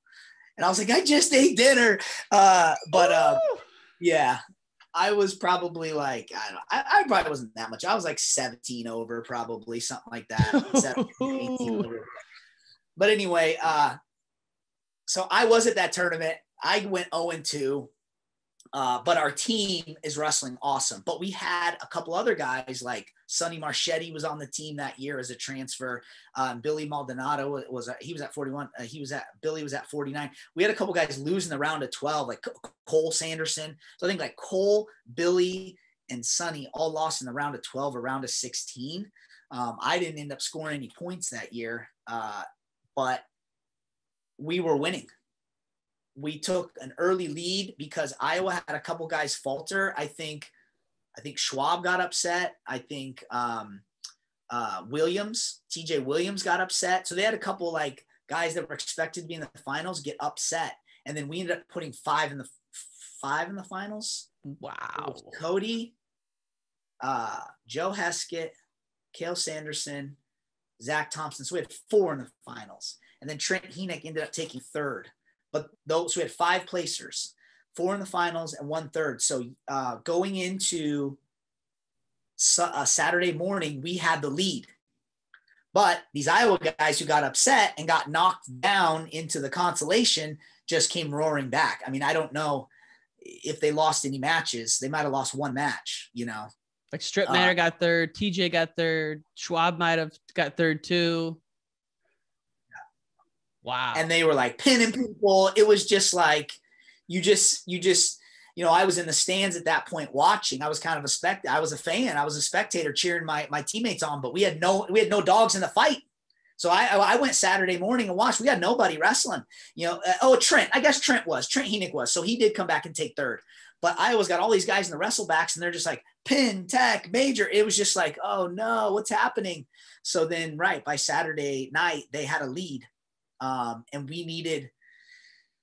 And I was like, I just ate dinner. Yeah. I was probably like, I probably wasn't that much. I was like 17 over, probably something like that. 17, 18 over. But anyway, so I was at that tournament. I went 0-2, but our team is wrestling awesome. But we had a couple other guys, like Sony Marshetti was on the team that year as a transfer. Billy Maldonado he was at 41. Billy was at 49. We had a couple guys losing the round of 12, like Cael Sanderson. So I think like Cole, Billy, and Sonny all lost in the round of 12 or round of 16. I didn't end up scoring any points that year, but we were winning. We took an early lead because Iowa had a couple guys falter. I think Schwab got upset. I think TJ Williams got upset. So they had a couple like guys that were expected to be in the finals get upset. And then we ended up putting five in the finals. Wow. Cody, Joe Heskett, Cael Sanderson, Zach Thompson. So we had 4 in the finals. And then Trent Heenick ended up taking third. But those, we had 5 placers, 4 in the finals and 1 third. So going into Saturday morning, we had the lead. But these Iowa guys who got upset and got knocked down into the consolation just came roaring back. I mean, I don't know if they lost any matches. They might have lost 1 match, Like Strip Matter got third, TJ got third, Schwab might have got third too. Wow. And they were like pinning people. It was just like, you just, I was in the stands at that point watching. I was kind of I was a fan. I was a spectator cheering my teammates on, but we had no dogs in the fight. So I went Saturday morning and watched. We had nobody wrestling, Trent. I guess Trent Heenick was. So he did come back and take third. But Iowa's got all these guys in the wrestlebacks and they're just like pin, tech, major. It was just like, oh no, what's happening? So then by Saturday night, they had a lead. And we needed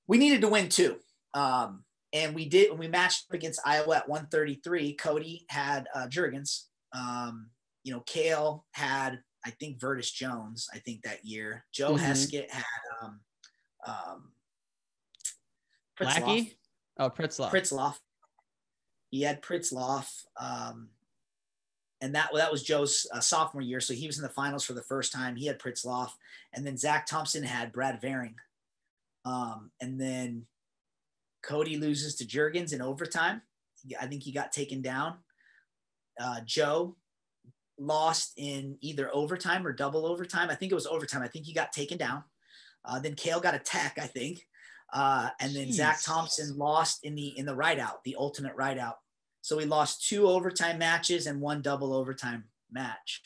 to win too. And we did, when we matched up against Iowa at 133, Cody had Juergens. Cael had, I think, Vertus Jones, I think that year. Joe Heskett had Pritzloff. Oh, Pritzloff. He had Pritzloff. And that was Joe's sophomore year. So he was in the finals for the first time. He had Pritzloff. And then Zach Thompson had Brad Varing. And then Cody loses to Juergens in overtime. I think he got taken down. Joe lost in either overtime or double overtime. I think it was overtime. I think he got taken down. Then Cael got a tech, I think. And then Zach Thompson lost in the ride out, the ultimate ride out. So we lost 2 overtime matches and 1 double overtime match.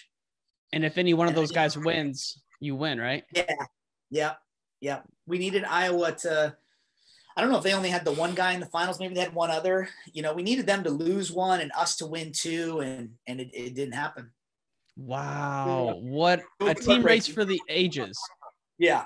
And if any one of those guys wins, you win, right? Yeah. We needed Iowa to, I don't know if they only had the one guy in the finals. Maybe they had one other. We needed them to lose 1 and us to win 2, and it didn't happen. Wow. What a team race for the ages. Yeah.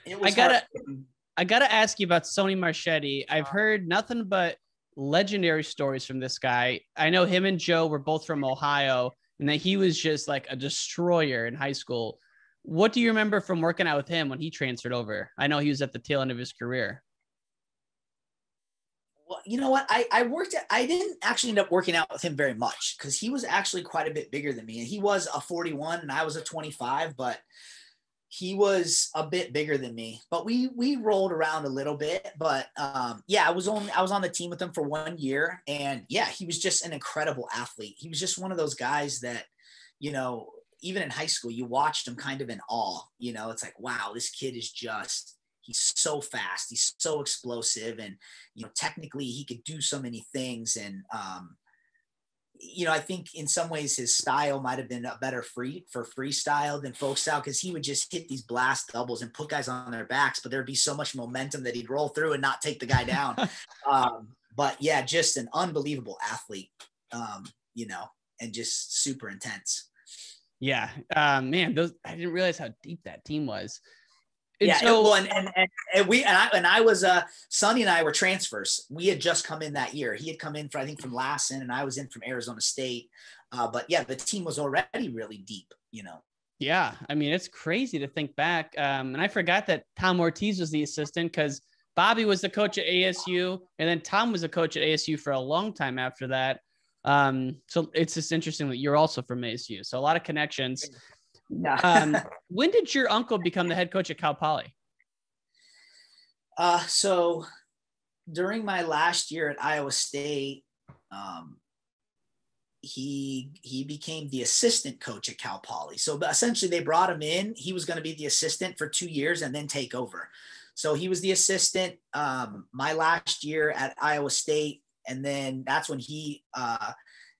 I gotta ask you about Sony Marshetti. I've heard nothing but legendary stories from this guy. I know him and Joe were both from Ohio, and that he was just like a destroyer in high school. What do you remember from working out with him when he transferred over? I know he was at the tail end of his career. Well, you know what? I didn't actually end up working out with him very much because he was actually quite a bit bigger than me. And he was a 41 and I was a 25, but he was a bit bigger than me. But we rolled around a little bit. But yeah, I was on the team with him for 1 year. And yeah, he was just an incredible athlete. He was just one of those guys that, even in high school, you watched him kind of in awe. It's like, wow, this kid is just, he's so fast. He's so explosive. And, technically he could do so many things. And, I think in some ways his style might've been a better freestyle than folk style. Cause he would just hit these blast doubles and put guys on their backs, but there'd be so much momentum that he'd roll through and not take the guy down. But yeah, just an unbelievable athlete, and just super intense. Yeah. Man, I didn't realize how deep that team was. And I was Sonny and I were transfers. We had just come in that year. He had come in from Lassen, and I was in from Arizona State. But yeah, the team was already really deep, Yeah, I mean, it's crazy to think back. And I forgot that Tom Ortiz was the assistant because Bobby was the coach at ASU, and then Tom was a coach at ASU for a long time after that. So it's just interesting that you're also from ASU. So a lot of connections. Yeah. When did your uncle become the head coach at Cal Poly? So during my last year at Iowa State, he became the assistant coach at Cal Poly. So essentially they brought him in. He was going to be the assistant for 2 years and then take over. So he was the assistant my last year at Iowa State. And then that's when he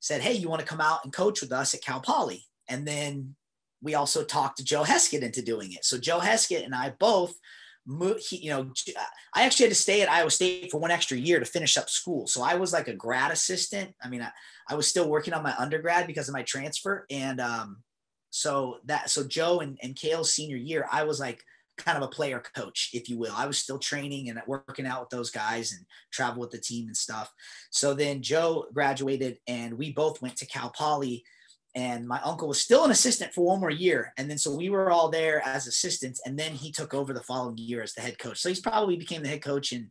said, hey, you want to come out and coach with us at Cal Poly? And then we also talked to Joe Heskett into doing it. So Joe Heskett and I both moved, I actually had to stay at Iowa State for 1 extra year to finish up school. So I was like a grad assistant. I mean, I was still working on my undergrad because of my transfer. And so Joe and Cael's senior year, I was like kind of a player coach, if you will. I was still training and working out with those guys and travel with the team and stuff. So then Joe graduated and we both went to Cal Poly. And my uncle was still an assistant for 1 more year. And then, so we were all there as assistants. And then he took over the following year as the head coach. So he's probably became the head coach in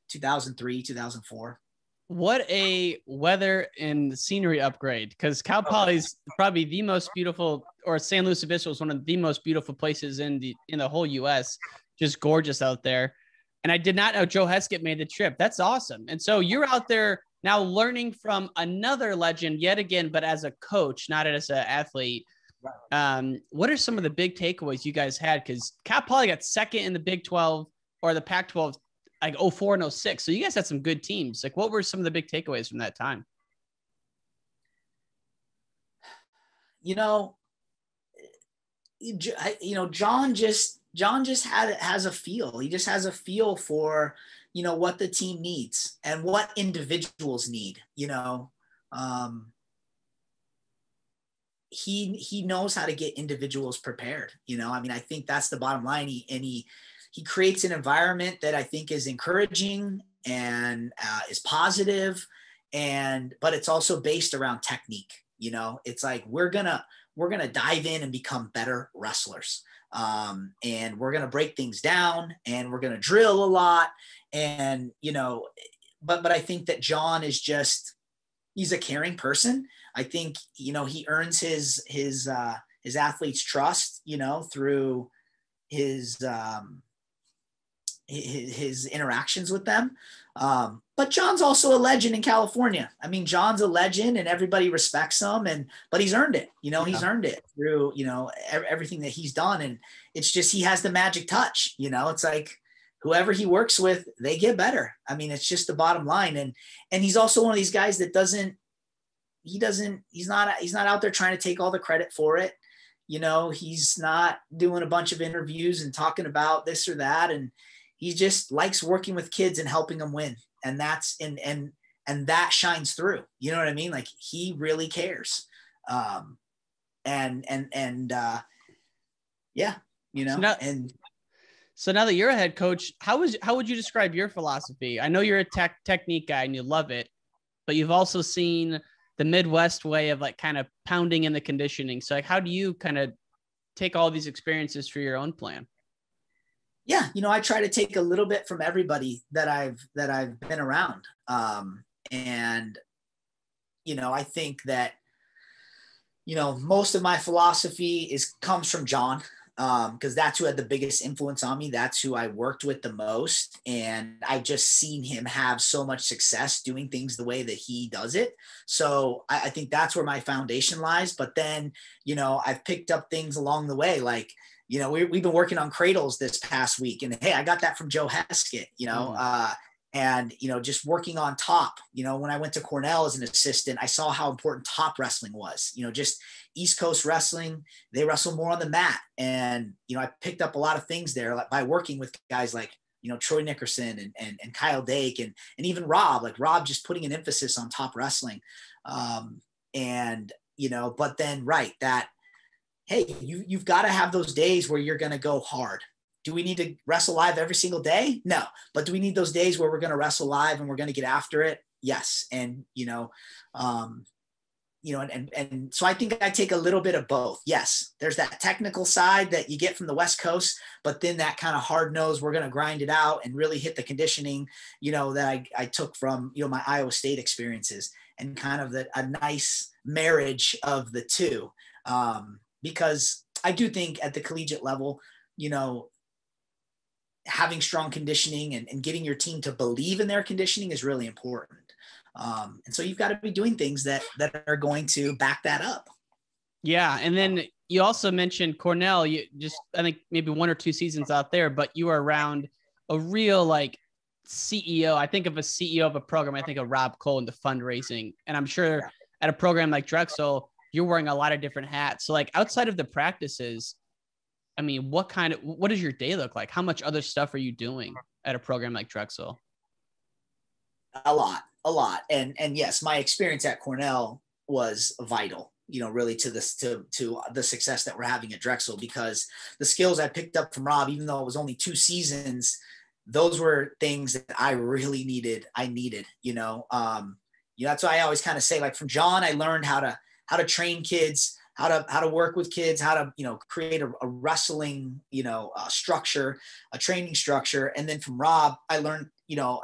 2003, 2004. What a weather and scenery upgrade. Because Cal Poly is probably the most beautiful, or San Luis Obispo is one of the most beautiful places in the whole US. Just gorgeous out there. And I did not know Joe Heskett made the trip. That's awesome. And so you're out there now learning from another legend yet again, but as a coach, not as an athlete. What are some of the big takeaways you guys had? Because Cal Poly got second in the Big 12 or the Pac-12, like 04 and 06. So you guys had some good teams. Like, what were some of the big takeaways from that time? John just has a feel. He just has a feel for, what the team needs and what individuals need, he knows how to get individuals prepared. I think that's the bottom line. He creates an environment that I think is encouraging and is positive, but it's also based around technique. It's like, we're going to dive in and become better wrestlers. And we're going to break things down and we're going to drill a lot. And, but I think that John is he's a caring person. I think, he earns his athletes' trust, through his his interactions with them. But John's also a legend in California. I mean, John's a legend and everybody respects him, but he's earned it. He's earned it through, everything that he's done. And it's just, he has the magic touch, it's like whoever he works with, they get better. I mean, it's just the bottom line. And he's also one of these guys that he's not out there trying to take all the credit for it. He's not doing a bunch of interviews and talking about this or that. And he just likes working with kids and helping them win. And that's, and that shines through, you know what I mean? Like he really cares. Yeah, So now that you're a head coach, how would you describe your philosophy? I know you're a technique guy and you love it, but you've also seen the Midwest way of like kind of pounding in the conditioning. So like, how do you kind of take all these experiences for your own plan? Yeah. I try to take a little bit from everybody that I've been around. I think that, most of my philosophy comes from John. Because that's who had the biggest influence on me. That's who I worked with the most. And I just seen him have so much success doing things the way that he does it. So I think that's where my foundation lies. But then, I've picked up things along the way. Like, we've been working on cradles this past week. And hey, I got that from Joe Heskett, and, just working on top, when I went to Cornell as an assistant, I saw how important top wrestling was, just East Coast wrestling. They wrestle more on the mat. And, I picked up a lot of things there by working with guys like, Troy Nickerson and Kyle Dake and even Rob, just putting an emphasis on top wrestling. But then, that, hey, you've got to have those days where you're going to go hard. Do we need to wrestle live every single day? No. But do we need those days where we're going to wrestle live and we're going to get after it? Yes. And, and so I think I take a little bit of both. Yes. There's that technical side that you get from the West Coast, but then that kind of hard nose, we're going to grind it out and really hit the conditioning, that I took from, my Iowa State experiences, and kind of a nice marriage of the two. Because I do think at the collegiate level, having strong conditioning and getting your team to believe in their conditioning is really important. And so you've got to be doing things that are going to back that up. Yeah. And then you also mentioned Cornell, I think maybe 1 or 2 seasons out there, but you were around a real CEO. I think of a CEO of a program. I think of Rob Cole and the fundraising. And I'm sure at a program like Drexel, you're wearing a lot of different hats. So outside of the practices, I mean, what does your day look like? How much other stuff are you doing at a program like Drexel? A lot. And yes, my experience at Cornell was vital, really to the success that we're having at Drexel, because the skills I picked up from Rob, even though it was only 2 seasons, those were things that I really needed. That's why I always kind of say, from John, I learned how to train kids, how to work with kids, how to, create a wrestling, structure, a training structure. And then from Rob, I learned,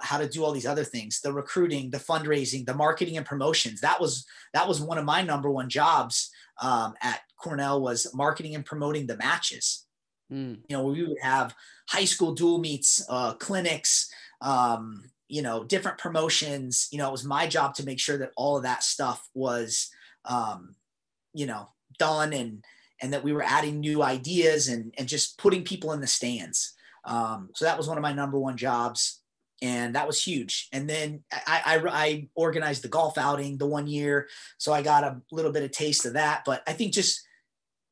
how to do all these other things, the recruiting, the fundraising, the marketing and promotions. That was one of my number one jobs at Cornell, was marketing and promoting the matches. We would have high school dual meets, clinics, different promotions. It was my job to make sure that all of that stuff was, done, and that we were adding new ideas and just putting people in the stands. So that was one of my number one jobs, and that was huge. And then I organized the golf outing the 1 year, so I got a little bit of taste of that. But I think just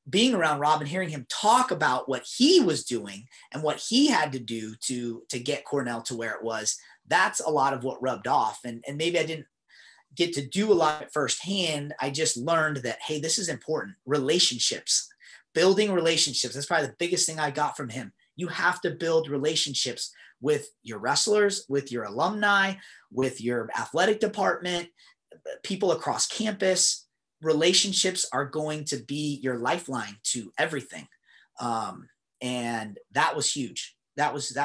being around Rob and hearing him talk about what he was doing and what he had to do to get Cornell to where it was, that's a lot of what rubbed off. And maybe I didn't get to do a lot of it firsthand. I just learned that, hey, this is important. Relationships, building relationships. That's probably the biggest thing I got from him. You have to build relationships with your wrestlers, with your alumni, with your athletic department, people across campus. Relationships are going to be your lifeline to everything. And that was huge. That was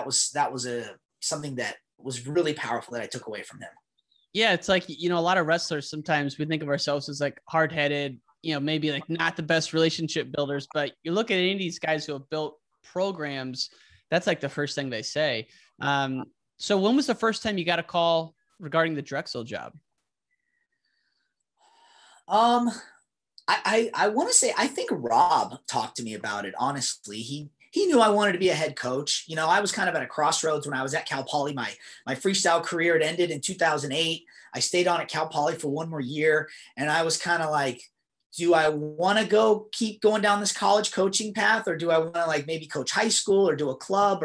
something that was really powerful that I took away from him. Yeah, it's like, a lot of wrestlers, sometimes we think of ourselves as hard-headed, maybe not the best relationship builders, but you look at any of these guys who have built programs, that's the first thing they say. So when was the first time you got a call regarding the Drexel job? I want to say, I think Rob talked to me about it. Honestly, he knew I wanted to be a head coach. You know, I was kind of at a crossroads when I was at Cal Poly. My freestyle career had ended in 2008. I stayed on at Cal Poly for one more year. And I was kind of like, do I want to keep going down this college coaching path, or do I want to like maybe coach high school or do a club?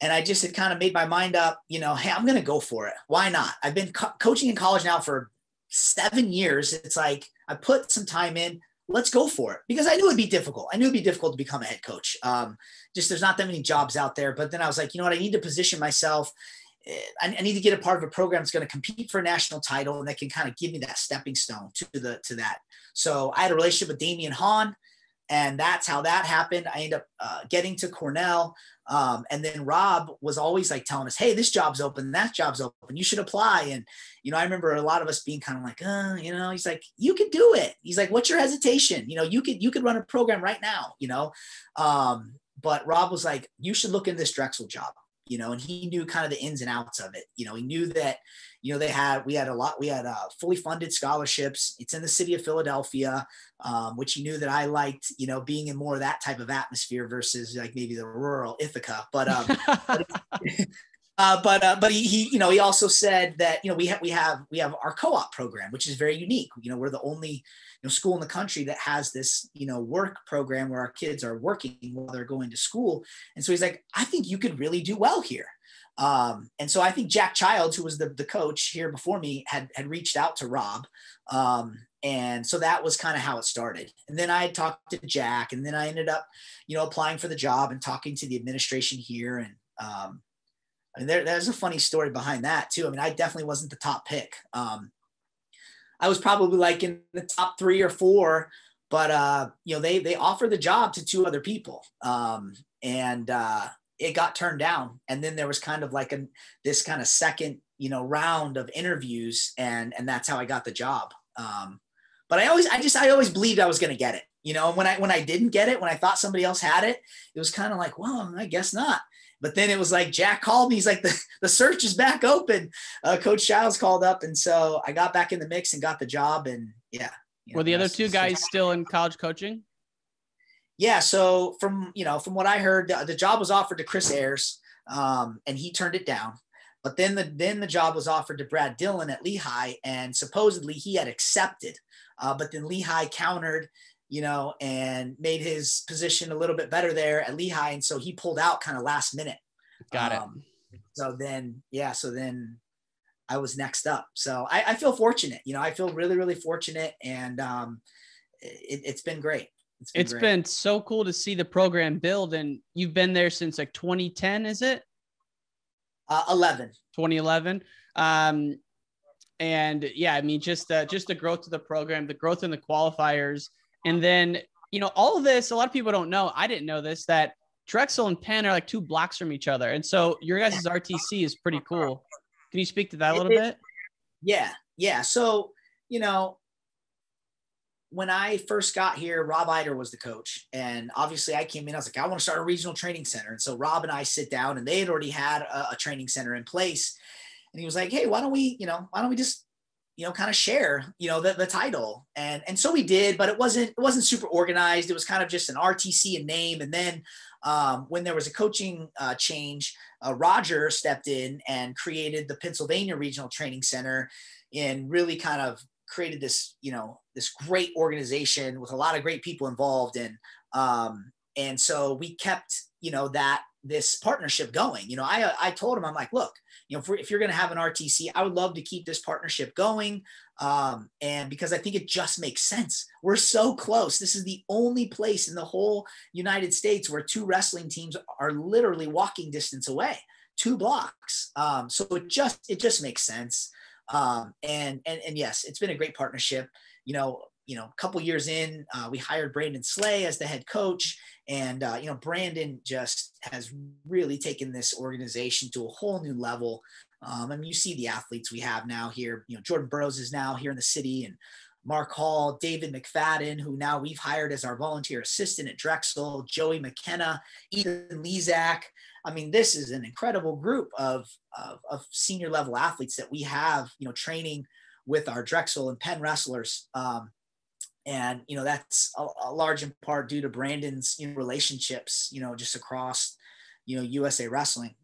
And I just had kind of made my mind up, you know, hey, I'm going to go for it. Why not? I've been coaching in college now for 7 years. It's like, I put some time in, let's go for it, because I knew it'd be difficult. I knew it'd be difficult to become a head coach. Just there's not that many jobs out there. But then I was like, you know what? I need to position myself. I need to get a part of a program that's going to compete for a national title, and that can kind of give me that stepping stone to that. So I had a relationship with Damian Hahn, and that's how that happened. I ended up getting to Cornell. And then Rob was always like telling us, hey, this job's open, that job's open, you should apply. And, you know, I remember a lot of us being kind of like, you know, he's like, you could do it. He's like, what's your hesitation? You know, you could run a program right now, you know? But Rob was like, you should look into this Drexel job, you know, and he knew kind of the ins and outs of it. You know, he knew that, you know, we had fully funded scholarships. It's in the city of Philadelphia, which he knew that I liked, you know, being in more of that type of atmosphere versus like maybe the rural Ithaca. But he, you know, he also said that, you know, we have our co-op program, which is very unique. You know, we're the only, you know, school in the country that has this, you know, work program where our kids are working while they're going to school. And so he's like, I think you could really do well here. And so I think Jack Childs, who was the coach here before me, had reached out to Rob. And so that was kind of how it started. And then I had talked to Jack, and then I ended up, you know, applying for the job and talking to the administration here. And, I mean, there's a funny story behind that too. I mean, I definitely wasn't the top pick. I was probably like in the top 3 or 4, but, you know, they offered the job to 2 other people. And it got turned down. And then there was kind of like this kind of second, you know, round of interviews, and that's how I got the job. But I always believed I was going to get it, you know, and when I didn't get it, when I thought somebody else had it, it was kind of like, well, I guess not. But then it was like, Jack called me. He's like, the search is back open. Coach Childs called up. And so I got back in the mix and got the job. And yeah. Were the other 2 guys still in college coaching? Yeah. So from what I heard, the job was offered to Chris Ayers, and he turned it down. But then the job was offered to Brad Dillon at Lehigh, and supposedly he had accepted. But then Lehigh countered, you know, and made his position a little bit better there at Lehigh. And so he pulled out kind of last minute. Got it. So then I was next up. So I feel fortunate, you know, I feel really, really fortunate. And it's been great. It's been so cool to see the program build, and you've been there since like 2010, is it? 2011. And yeah, I mean, just the growth of the program, the growth in the qualifiers. And then, you know, all of this, a lot of people don't know, I didn't know this, that Drexel and Penn are like 2 blocks from each other. And so your guys' RTC is pretty cool. Can you speak to that a little bit? Yeah. Yeah. So, you know, when I first got here, Rob Eider was the coach. And obviously I came in, I was like, I want to start a regional training center. And so Rob and I sit down, and they had already had a training center in place. And he was like, hey, why don't we just, you know, kind of share, you know, the title. And so we did, but it wasn't super organized. It was kind of just an RTC and name. And then when there was a coaching change, Roger stepped in and created the Pennsylvania Regional Training Center, and really kind of created this, you know, this great organization with a lot of great people involved. And so we kept, you know, this partnership going. You know, I told him, I'm like, look, you know, if you're going to have an RTC, I would love to keep this partnership going. And because I think it just makes sense. We're so close. This is the only place in the whole United States where 2 wrestling teams are literally walking distance away, 2 blocks. So it just makes sense. And yes, it's been a great partnership. You know, a couple years in, we hired Brandon Slay as the head coach. And, you know, Brandon just has really taken this organization to a whole new level. I mean, you see the athletes we have now here. You know, Jordan Burroughs is now here in the city, and Mark Hall, David McFadden, who now we've hired as our volunteer assistant at Drexel, Joey McKenna, Ethan Lezak. I mean, this is an incredible group of senior level athletes that we have, training with our Drexel and Penn wrestlers. And, that's a large in part due to Brandon's relationships, just across, USA Wrestling.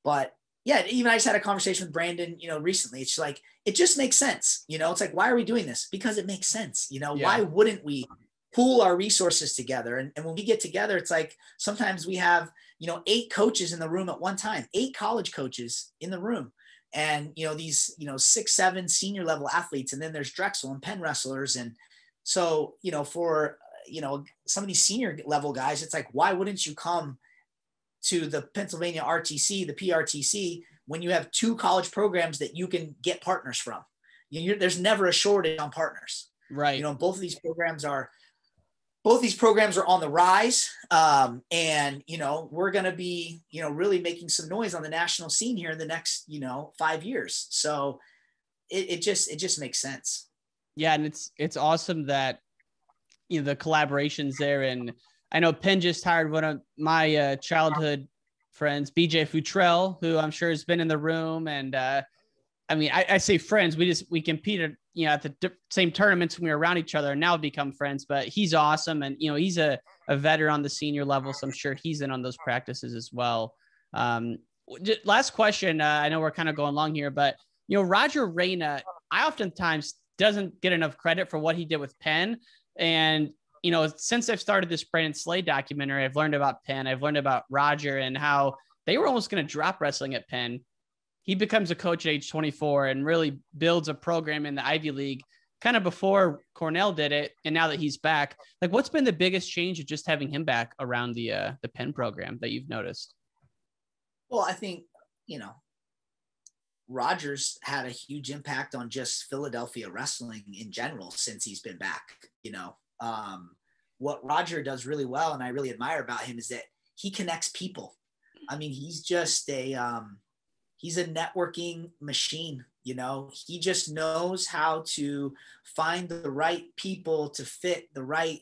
But yeah, even I just had a conversation with Brandon, recently. It's like, it just makes sense. It's like, why are we doing this? Because it makes sense. Why wouldn't we pool our resources together? And when we get together, it's like, sometimes we have, 8 coaches in the room at one time, 8 college coaches in the room. And, these, 6, 7 senior level athletes. And then there's Drexel and Penn wrestlers. And so, for, some of these senior level guys, it's like, why wouldn't you come to the Pennsylvania RTC, the PRTC, when you have 2 college programs that you can get partners from? There's never a shortage on partners, right? Both these programs are on the rise. And, we're going to be, really making some noise on the national scene here in the next, 5 years. So it just makes sense. Yeah. And it's awesome that, the collaborations there. And I know Penn just hired one of my childhood friends, BJ Futrell, who I'm sure has been in the room. And I mean, I say friends, we competed, at the same tournaments when we were around each other and now become friends, but he's awesome. And, he's a veteran on the senior level. So I'm sure he's in on those practices as well. Last question. I know we're kind of going long here, but, Roger Reyna, I oftentimes doesn't get enough credit for what he did with Penn. And, since I've started this Brandon Slay documentary, I've learned about Penn. I've learned about Roger and how they were almost going to drop wrestling at Penn. He becomes a coach at age 24 and really builds a program in the Ivy League kind of before Cornell did it. And now that he's back, like, what's been the biggest change of just having him back around the Penn program that you've noticed? Well, I think, Roger's had a huge impact on just Philadelphia wrestling in general since he's been back. What Roger does really well, and I really admire about him, is that he connects people. I mean, he's just he's a networking machine. He just knows how to find the right people to fit the right,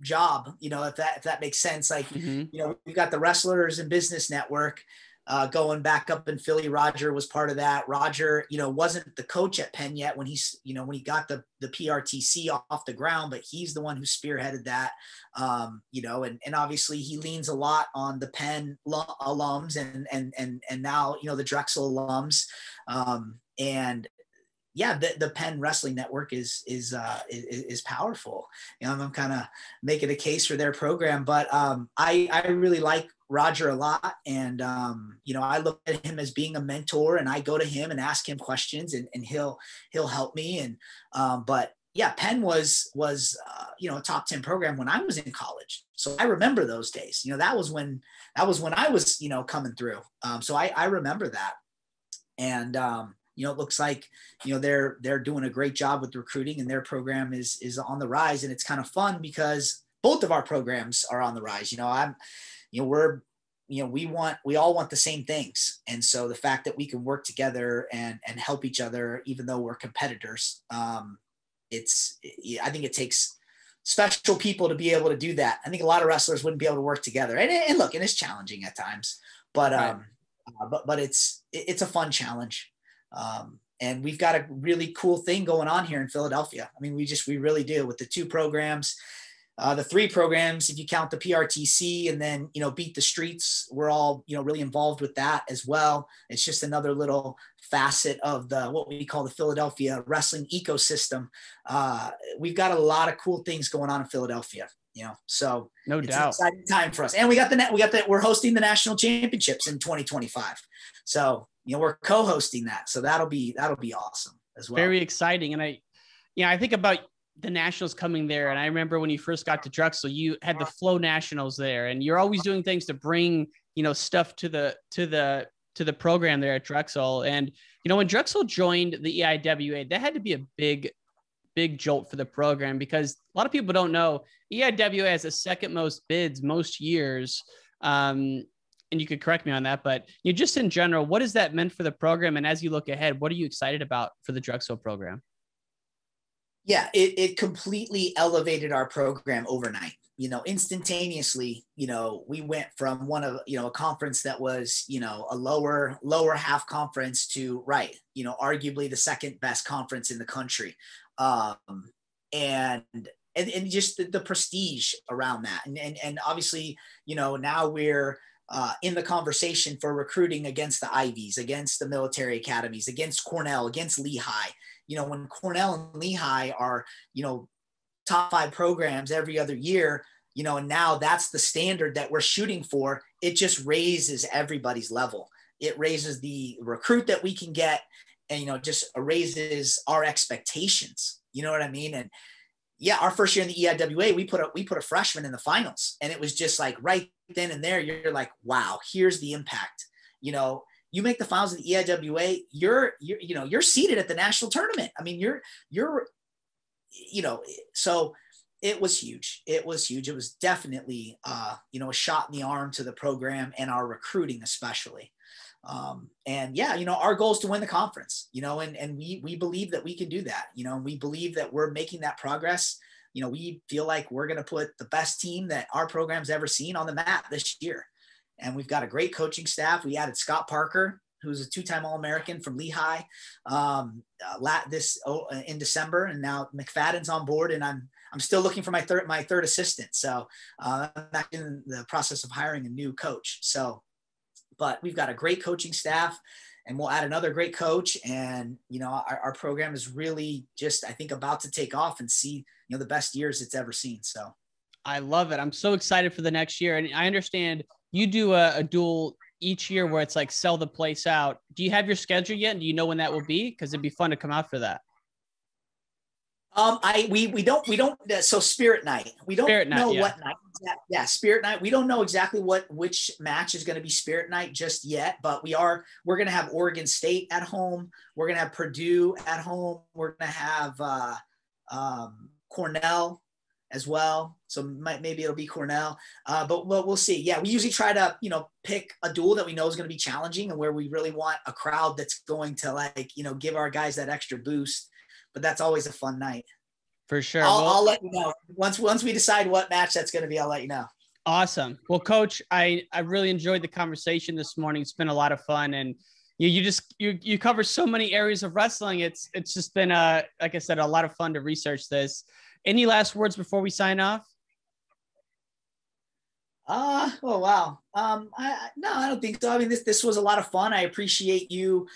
job, if that makes sense. Like, we've got the Wrestlers and Business Network, going back up in Philly. Roger was part of that. Roger, wasn't the coach at Penn yet when when he got the PRTC off the ground, but he's the one who spearheaded that. And obviously he leans a lot on the Penn alums and now, the Drexel alums. And yeah, the Penn Wrestling Network is powerful. I'm kind of making a case for their program, but I really like Roger a lot. And, I look at him as being a mentor, and I go to him and ask him questions, and he'll help me. And, but yeah, Penn was a top 10 program when I was in college. So I remember those days. That was when I was, coming through. So I remember that. And, it looks like, they're doing a great job with recruiting, and their program is on the rise. And it's kind of fun because both of our programs are on the rise. We all want the same things. And so the fact that we can work together and help each other, even though we're competitors, I think it takes special people to be able to do that. I think a lot of wrestlers wouldn't be able to work together, and look, and it's challenging at times, but, right. But it's a fun challenge. And we've got a really cool thing going on here in Philadelphia. I mean, we really do, with the 2 programs, the 3 programs, if you count the PRTC, and then, Beat the Streets, we're all, really involved with that as well. It's just another little facet of what we call the Philadelphia wrestling ecosystem. We've got a lot of cool things going on in Philadelphia, so no it's doubt. an exciting time for us. And we're hosting the national championships in 2025. So, we're co-hosting that. So that'll be awesome as well. Very exciting. And I think about the nationals coming there. And I remember when you first got to Drexel, you had the Flow Nationals there, and you're always doing things to bring, stuff to the program there at Drexel. And, when Drexel joined the EIWA, that had to be a big jolt for the program, because a lot of people don't know EIWA has the second most bids most years. And you could correct me on that, but just in general, what has that meant for the program? And as you look ahead, what are you excited about for the Drexel program? Yeah, it completely elevated our program overnight. Instantaneously, we went from one of, a conference that was, a lower half conference to arguably the second best conference in the country. And just the prestige around that. And obviously, now we're in the conversation for recruiting against the Ivies, against the military academies, against Cornell, against Lehigh. When Cornell and Lehigh are, top 5 programs every other year, and now that's the standard that we're shooting for, it just raises everybody's level. It raises the recruit that we can get and, just raises our expectations. You know what I mean? And yeah, our first year in the EIWA, we put a freshman in the finals, and it was just like right then and there, you're like, wow, here's the impact. You make the finals of the EIWA, you're seated at the national tournament. I mean, so it was huge. It was huge. It was definitely, a shot in the arm to the program and our recruiting, especially. And yeah, our goal is to win the conference, and we believe that we can do that, and we believe that we're making that progress. We feel like we're going to put the best team that our program's ever seen on the mat this year. And we've got a great coaching staff. We added Scott Parker, who's a 2-time All-American from Lehigh, in December, and now McFadden's on board, and I'm still looking for my third assistant. So I'm back in the process of hiring a new coach. But we've got a great coaching staff, and we'll add another great coach. And, our program is really just, I think, about to take off and see, the best years it's ever seen. So I love it. I'm so excited for the next year. And I understand you do a duel each year where it's like sell the place out. Do you have your schedule yet? And do you know when that will be? Because it'd be fun to come out for that. We don't. So Spirit Night, we don't know what night. Yeah, Spirit Night. We don't know exactly which match is going to be Spirit Night just yet, but we're going to have Oregon State at home. We're going to have Purdue at home. We're going to have Cornell as well. So maybe it'll be Cornell, but we'll see. Yeah, we usually try to, pick a duel that we know is going to be challenging and where we really want a crowd that's going to give our guys that extra boost. But that's always a fun night. For sure. I'll let you know once we decide what match that's going to be. I'll let you know. Awesome. Well, Coach, I really enjoyed the conversation this morning. It's been a lot of fun, and you cover so many areas of wrestling. It's just been like I said, a lot of fun to research this. Any last words before we sign off? Oh wow. No, I don't think so. I mean, this was a lot of fun. I appreciate you,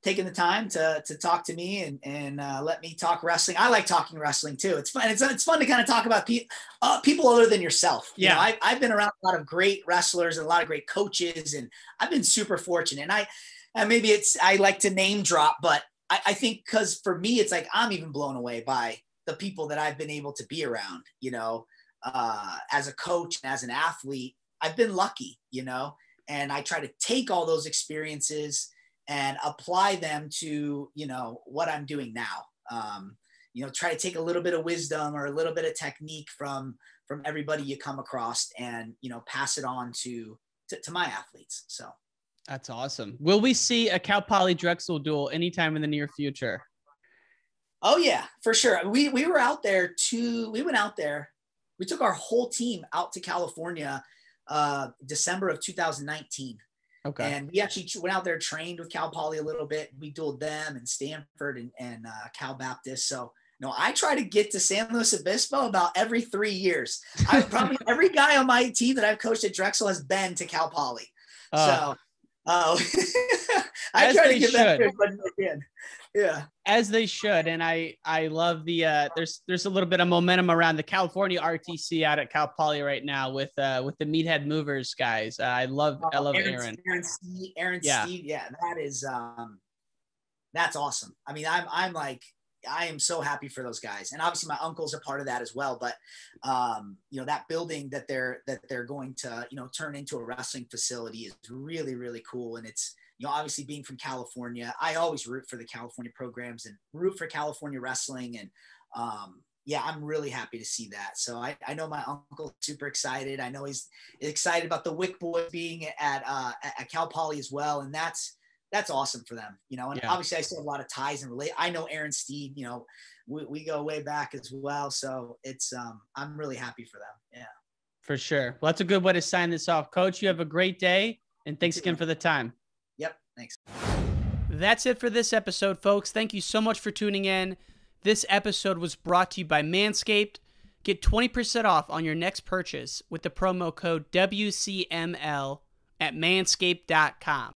taking the time to talk to me and let me talk wrestling. I like talking wrestling too. It's fun. It's fun to kind of talk about people other than yourself. Yeah. I've been around a lot of great wrestlers and a lot of great coaches, and I've been super fortunate. And maybe I like to name drop, but I think because for me, it's like, I'm even blown away by the people that I've been able to be around, as a coach and as an athlete. I've been lucky, and I try to take all those experiences and apply them to, what I'm doing now. Try to take a little bit of wisdom or a little bit of technique from everybody you come across and, pass it on to my athletes. So that's awesome. Will we see a Cal Poly Drexel duel anytime in the near future? Oh yeah, for sure. We were out there we went out there. We took our whole team out to California, December of 2019. Okay. And we actually went out there, trained with Cal Poly a little bit. We dueled them and Stanford and Cal Baptist. So, I try to get to San Luis Obispo about every 3 years. Probably every guy on my team that I've coached at Drexel has been to Cal Poly. So I try to get that as much as I can. Yeah. As they should. And I love the there's a little bit of momentum around the California RTC out at Cal Poly right now with the Meathead Movers guys. I love Aaron. Aaron Steve. Yeah, that is that's awesome. I mean, I am so happy for those guys. And obviously my uncle's a part of that as well. But that building that they're going to, turn into a wrestling facility is really, really cool. And it's, obviously being from California, I always root for the California programs and root for California wrestling. And I'm really happy to see that. So I know my uncle's super excited. I know he's excited about the Wick boys being at Cal Poly as well. And that's that's awesome for them, you know, and Yeah. obviously I still have a lot of ties and I know Aaron Steed, you know, we go way back as well. So it's, I'm really happy for them. Yeah. For sure. Well, that's a good way to sign this off. Coach, you have a great day, and thanks again for the time. Yep. Thanks. That's it for this episode, folks. Thank you so much for tuning in. This episode was brought to you by Manscaped. Get 20% off on your next purchase with the promo code WCML at manscaped.com.